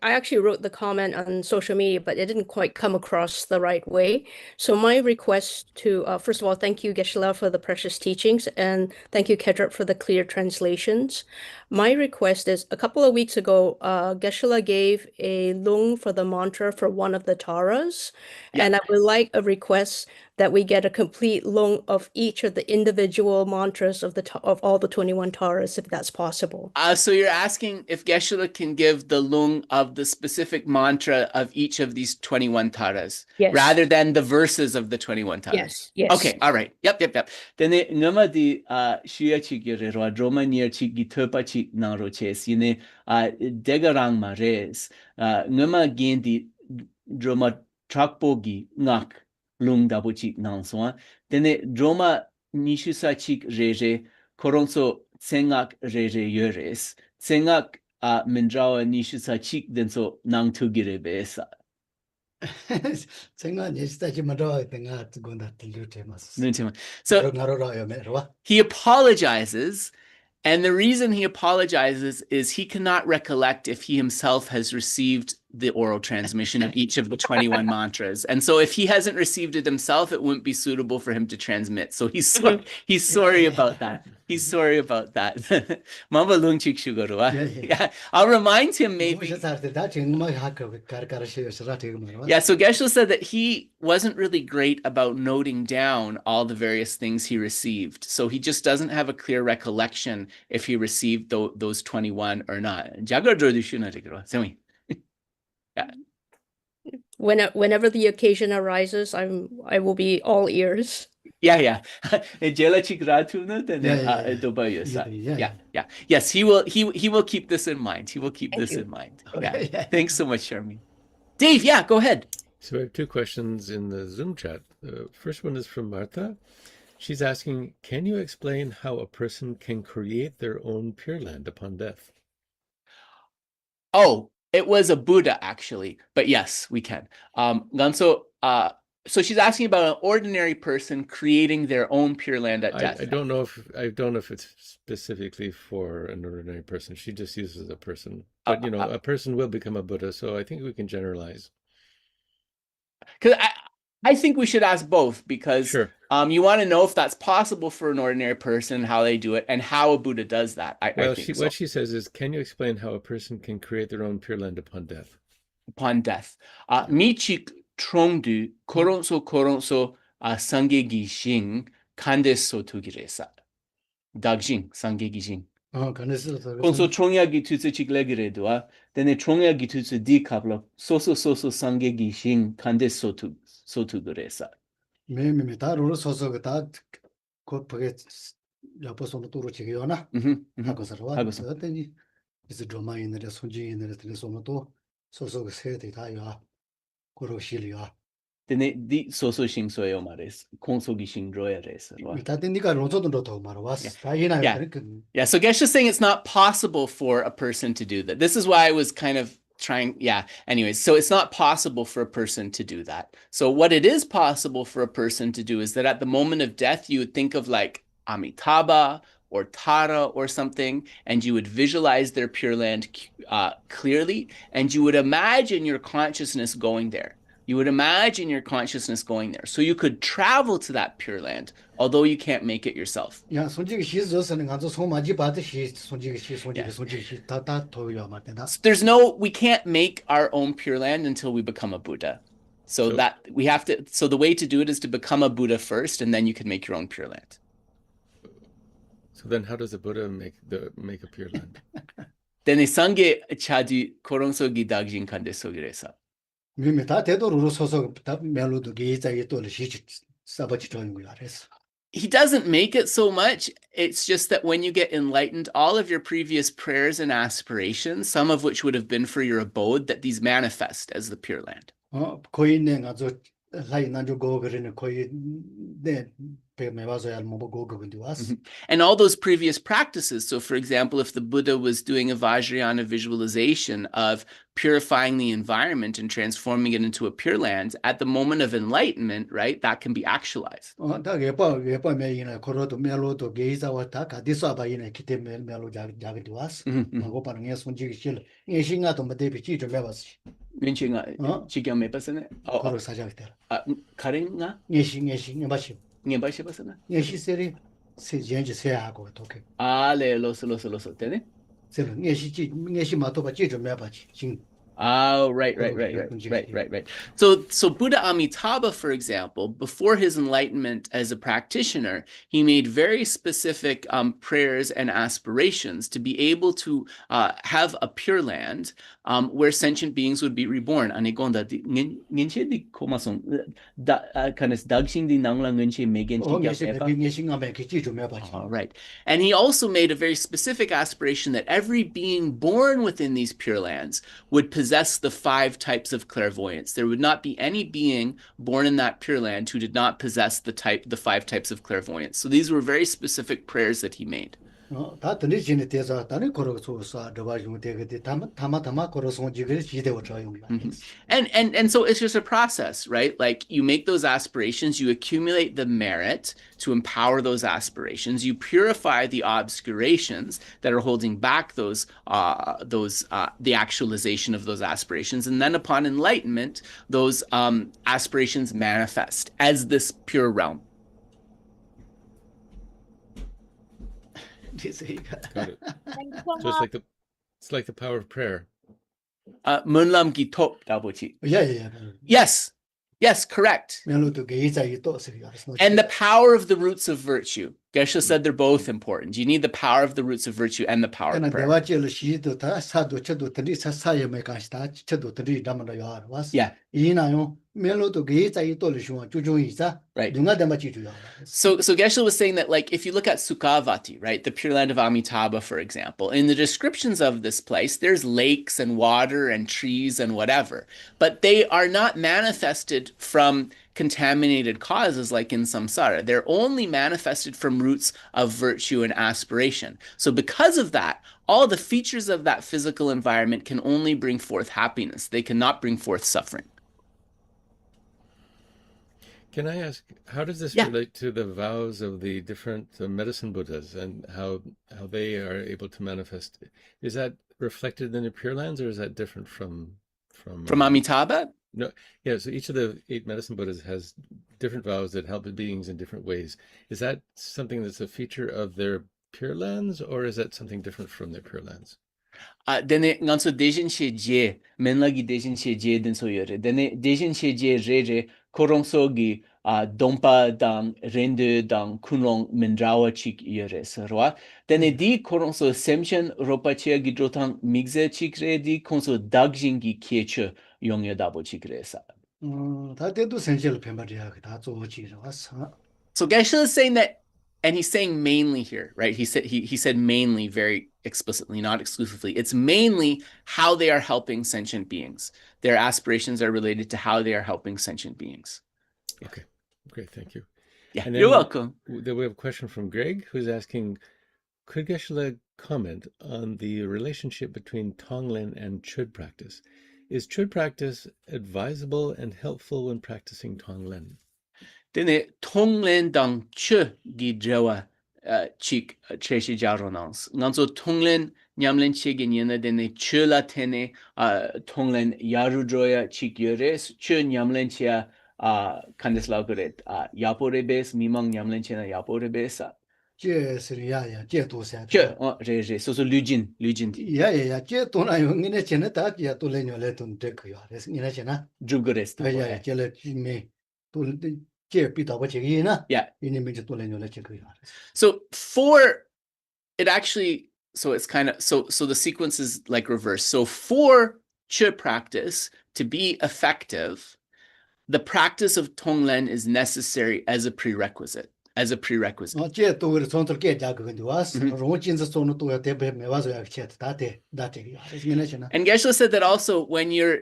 actually wrote the comment on social media, but it didn't quite come across the right way. So my request to, first of all, thank you, Geshe, for the precious teachings, and thank you, Kedrat, for the clear translations. My request is, a couple of weeks ago, Geshe gave a lung for the mantra for one of the taras, and I would like a request that we get a complete lung of each of the individual mantras of all the 21 taras, if that's possible. So you're asking if Geshe can give the lung of the specific mantra of each of these 21 taras, rather than the verses of the 21 taras. Yes. Okay, all right. Yep. Then ngama di shuya chigire ro droma near chigi topa chig naro ches yine degarang mares ngama gendi droma trakpogi ngak lung dabu chik nanswa dene droma nishusa chik reje koronso tsengak reje yores tsengak mindrawa nishusa chik denso nang tugire besa. So he apologizes, and the reason he apologizes is he cannot recollect if he himself has received the oral transmission of each of the 21 mantras. And so if he hasn't received it himself, it wouldn't be suitable for him to transmit. So he's sorry about that. He's sorry about that. Yeah, I'll remind him maybe. Yeah, so Geshe said that he wasn't really great about noting down all the various things he received. So he just doesn't have a clear recollection if he received those 21 or not. Yeah. Whenever the occasion arises, I will be all ears. Yeah. Yes, he will keep this in mind. He will keep this in mind. Okay. Yeah. Thanks so much, Charmaine. Dave, yeah, go ahead. So I have two questions in the Zoom chat. The first one is from Martha. She's asking, can you explain how a person can create their own Pure Land upon death? Oh, it was a Buddha, actually, but yes, we can. So she's asking about an ordinary person creating their own Pure Land at death. I don't know if it's specifically for an ordinary person. She just uses a person, but a person will become a Buddha, so I think we can generalize. Because I think we should ask both, because Sure. you want to know if that's possible for an ordinary person, how they do it, and how a Buddha does that. I Well, think so. what she says is, can you explain how a person can create their own Pure Land upon death? Upon death. Michik trongdu koronso sange gishin kandeso tugiresa. Dagjing sange gishin. Konso chongyagi tutsu chiklegire doa. Dene chongyagi tutsu di kapla soso sange gishin kandeso tugiresa. 매매매 다루로 소소가 다 그게 옆에서 또로 지겨요나 하고서로 하고서. 왔더니 이제 드라마인들의 손지인들의 손도 소소가 세대 다요 그러고 실이야 Dene di soso shing soyo mares. Konso gishin royares. 미타데니가 로조도 더 말아 왔어 다이나 Yeah, so Geshe is saying it's not possible for a person to do that. This is why I was kind of trying, anyways, so it's not possible for a person to do that. So what it is possible for a person to do is that at the moment of death, you would think of like Amitabha or Tara or something, and you would visualize their Pure Land clearly, and you would imagine your consciousness going there. You would imagine your consciousness going there. So you could travel to that Pure Land, although you can't make it yourself. 야 손지기 시즈서는 가서 손마지 받듯이 손지기 다 도요 말때다. We can't make our own Pure Land until we become a Buddha. So that we have to, so the way to do it is to become a Buddha first, and then you can make your own Pure Land. So then how does the Buddha make a Pure Land? Dene sange chadi korongsogi dagjin kande sogiresa. 미미다 대도로 소소 다 멜로도 게이자이 또 시지 사바치 저는 거 알았어. He doesn't make it so much. It's just that when you get enlightened, all of your previous prayers and aspirations, some of which would have been for your abode, that these manifest as the Pure Land. 거의 내가 저 라이 난주 고 그러는 거의 내 배매 와서야 뭐 보고 그건데 왔어. And all those previous practices. So for example, if the Buddha was doing a Vajrayāna visualization of purifying the environment and transforming it into a Pure Land, at the moment of enlightenment, right, that can be actualized. 다 예뻐 매이나 걸어도 멜로도 게이자와 다 가디서 바이네 기대 멜로 자기도 왔어. 뭐 바는 게 손지기 실. 이 신가도 뭐 대비지 좀 해봤어. 민칭아 지경 매봤으네. 걸어 사자기들. 가랭아? 예신 맞지. 녜바시 봤으나? 예시세리 세jen지 세하고 도케. 네, 로스 때네. 세는 예시 마토바 좀 해봤지. 진 Right. So Buddha Amitabha, for example, before his enlightenment as a practitioner, he made very specific prayers and aspirations to be able to have a Pure Land where sentient beings would be reborn. Anegonda ngenche di komason da kanes dagshin di nangla ngenche megen chi. All right. And he also made a very specific aspiration that every being born within these Pure Lands would possess the 5 types of clairvoyance. There would not be any being born in that Pure Land who did not possess the 5 types of clairvoyance. So these were very specific prayers that he made. 다 드니지네 대사 다니 걸어서 더바중 되게 타마 걸어서 지금 지대로 저용. And so it's just a process, right? Like you make those aspirations, you accumulate the merit to empower those aspirations, you purify the obscurations that are holding back the actualization of those aspirations, and then upon enlightenment, those aspirations manifest as this pure realm. Got it. So it's like the power of prayer. Munlam ki top dabochi. Yeah. Yes, correct. And the power of the roots of virtue. Geshe said they're both important. You need the power of the roots of virtue and the power of prayer. Yeah. Right. So Geshe was saying that, like, if you look at Sukhavati, right, the Pure Land of Amitabha, for example, in the descriptions of this place, there's lakes and water and trees and whatever, but they are not manifested from contaminated causes like in samsara. They're only manifested from roots of virtue and aspiration. So because of that, all the features of that physical environment can only bring forth happiness. They cannot bring forth suffering. Can I ask, how does this relate to the vows of the different medicine Buddhas and how they are able to manifest? Is that reflected in the Pure Lands, or is that different from Amitabha? No, yeah, so each of the 8 medicine Buddhas has different vows that help beings in different ways. Is that something that's a feature of their Pure Lands, or is that something different from their Pure Lands? Dene nganso dejin she je, menlagi dejin she je den so yore. Dene dejin she je re korongso gi dompa dang rende dang kunrong mendrawa chik yore sarwa. Dene di korongso semchen ropa chia gi drotang migze chik re di konso dagjin gi kieche yongya dabo chik re sa. 다 때도 센셜 펜바리아 다 조지로 왔어. So Geshe is saying that, and he's saying mainly here, right? He said mainly very explicitly, not exclusively. It's mainly how they are helping sentient beings. Their aspirations are related to how they are helping sentient beings. Yeah. Okay, great, thank you. Yeah, And you're then welcome. Then we have a question from Greg, who's asking, could Geshe comment on the relationship between Tonglen and Chod practice? Is Chod practice advisable and helpful when practicing Tonglen? Dene Tonglen dang che gi drewa chik treshi jaronans. Nganzo Tonglen nyamlen che genyena dene che la tene Tonglen yarudroya chik yores che nyamlen che kandeslau goret yaporebes mimang nyamlen che na yaporebesa. 这是呀呀，这都是。这so lujin. 呀，这都那有，你那现在大家都来用来动这个呀，这是你那现在。Drugores. 哎呀，这来没都这比到不这个呢？ Yeah. 你们就都来用来这个呀。So for it actually, so it's kind of so the sequence is like reverse. So for Chod practice to be effective, the practice of Tonglen is necessary as a prerequisite.这都是从头给加个的话，容金子从头都要得别没话说要切的，打这个呀，你那现在。And Geshe said that also when you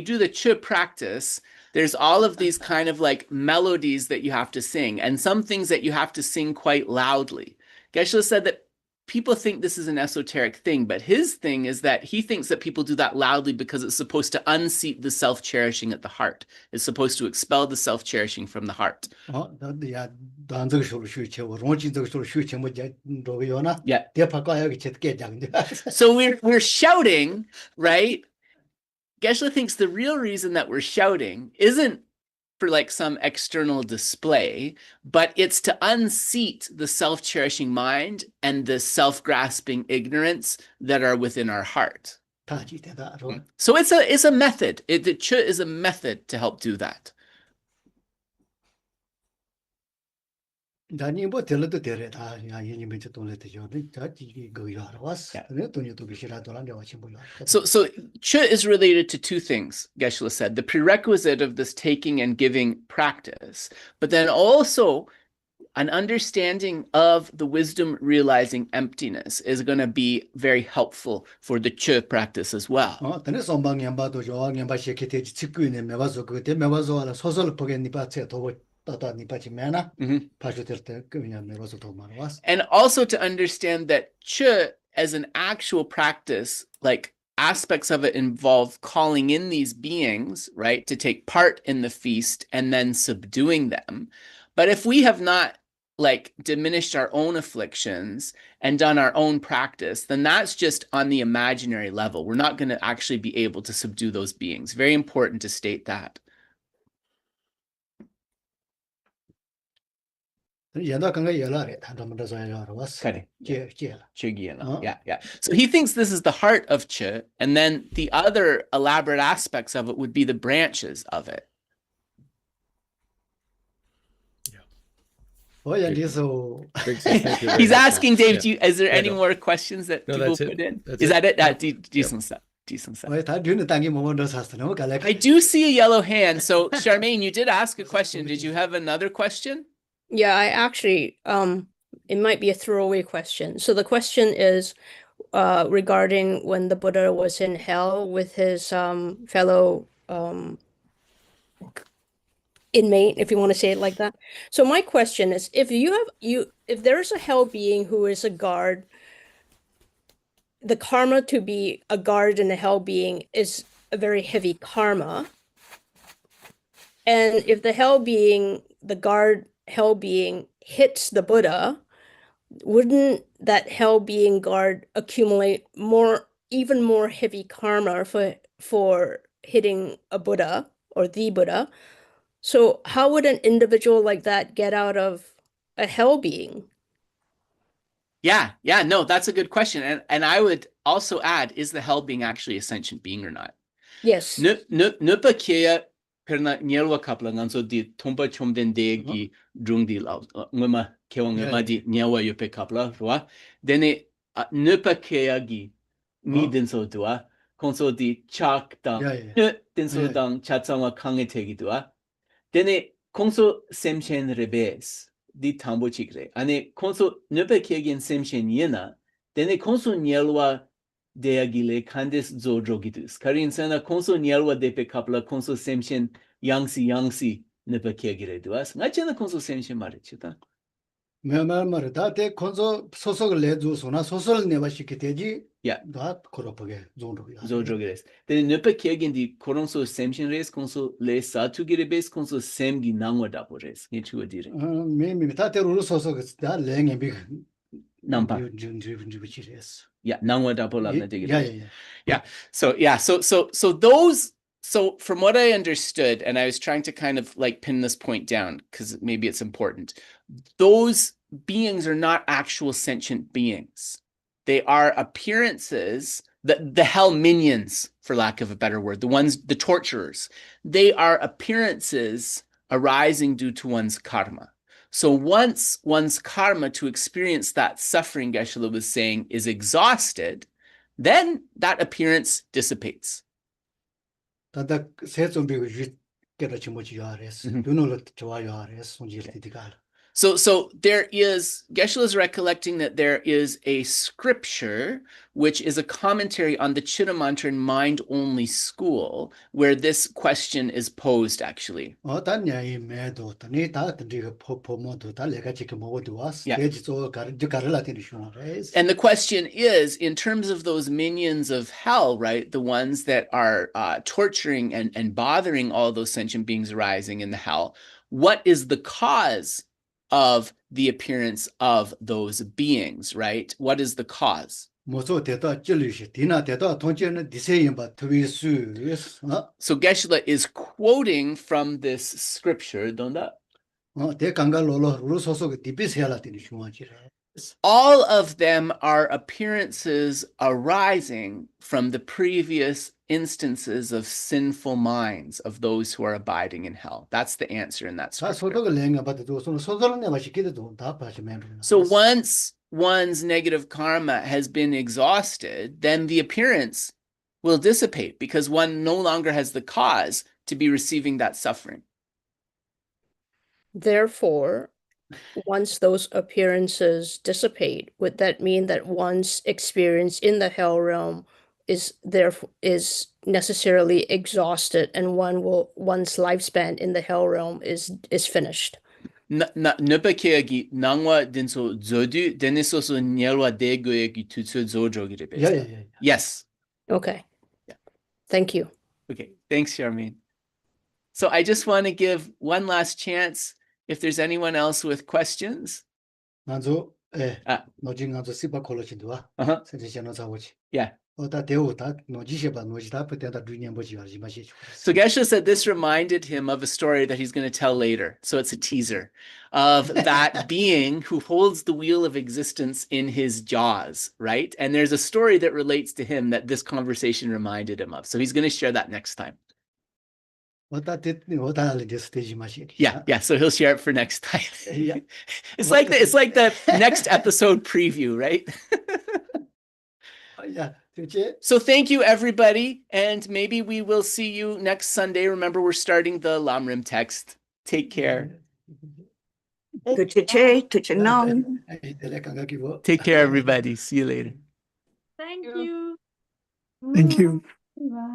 do the Chod practice, there's all of these kind of like melodies that you have to sing, and some things that you have to sing quite loudly. Geshe said that people think this is an esoteric thing, but his thing is that he thinks that people do that loudly because it's supposed to unseat the self-cherishing at the heart. It's supposed to expel the self-cherishing from the heart. Yeah. So we're shouting, right? Geshe thinks the real reason that we're shouting isn't for like some external display, but it's to unseat the self-cherishing mind and the self-grasping ignorance that are within our heart. So it's a method. The Chod is a method to help do that. So Chod is related to two things, Geshe said. The prerequisite of this taking and giving practice, but then also an understanding of the wisdom realizing emptiness is going to be very helpful for the Chod practice as well. And also to understand that Chod as an actual practice, like aspects of it involve calling in these beings, right, to take part in the feast and then subduing them. But if we have not like diminished our own afflictions and done our own practice, then that's just on the imaginary level. We're not going to actually be able to subdue those beings. Very important to state that. Yeah. So he thinks this is the heart of Chod, and then the other elaborate aspects of it would be the branches of it. He's asking Dave, is there any more questions that people put in? Is that it? Decent stuff. I do see a yellow hand. So Charmaine, you did ask a question. Did you have another question? Yeah, I actually, it might be a throwaway question. So the question is regarding when the Buddha was in hell with his fellow inmate, if you want to say it like that. So my question is, if there's a hell being who is a guard, the karma to be a guard in a hell being is a very heavy karma. And if the hell being, the guard hell being hits the Buddha, wouldn't that hell being guard accumulate even more heavy karma for hitting a Buddha or the Buddha. So how would an individual like that get out of a hell being? Yeah, no, that's a good question. And I would also add, is the hell being actually a sentient being or not? Yes. Nupa kea perna nyelwa kapla nganso di tompa chomden degi drung di lao. Nguma kewa nguma di nyelwa yupe kapla, rwa. Dene nupa kea gi mi dinso dua. Konso di chak dang, dinso dang chatsangwa kange tegi dua. Dene konso semchen rebes. Di tambo chikre. Ane konso nupa kegen semchen yena, dene konso nyelwa deagile kandes zo drogidus. Karin sana konso nyelwa depe kapla konso semchen yangsi nupa kegire duas. Ngachena konso semchen marichita. Mara date konso sosok lezu sona sosol neba shikiteji Yeah. dat koropage zondrogi. Zo drogires. Dene nupa kegen di koronso semchen res konso le satu girebes konso semgi nangwa dapo res. Ngechu adire. Me tate ruru sosok da lenge big Nampa. Yes. Yeah, nangwa dapo labna digire. Yeah. So from what I understood, and I was trying to kind of like pin this point down because maybe it's important, those beings are not actual sentient beings. They are appearances, the hell minions, for lack of a better word, the torturers. They are appearances arising due to one's karma. So once one's karma to experience that suffering, Geshe was saying, is exhausted, then that appearance dissipates. Tanda se zombi kera chimochi yares. Duno chwa yares sonjil. So there is, Geshe is recollecting that there is a scripture which is a commentary on the Chitta Mantra and mind-only school where this question is posed actually. And the question is, in terms of those minions of hell, right, the ones that are torturing and bothering all those sentient beings arising in the hell, what is the cause of the appearance of those beings, right? What is the cause? So Geshe is quoting from this scripture, Donda. All of them are appearances arising from the previous instances of sinful minds of those who are abiding in hell. That's the answer in that scripture. So once one's negative karma has been exhausted, then the appearance will dissipate because one no longer has the cause to be receiving that suffering. Therefore, once those appearances dissipate, would that mean that one's experience in the hell realm is necessarily exhausted and one's lifespan in the hell realm is finished? Yes. Okay. Yeah. Thank you. Okay. Thanks, Charmaine. So I just want to give one last chance if there's anyone else with questions. Yeah. So Geshe said this reminded him of a story that he's going to tell later. So it's a teaser of that being who holds the wheel of existence in his jaws, right? And there's a story that relates to him that this conversation reminded him of. So he's going to share that next time. Yeah. So he'll share it for next time. Yeah. It's like the next episode preview, right? Yeah. So thank you, everybody. And maybe we will see you next Sunday. Remember, we're starting the Lamrim text. Take care. Take care, everybody. See you later. Thank you. Thank you. Bye.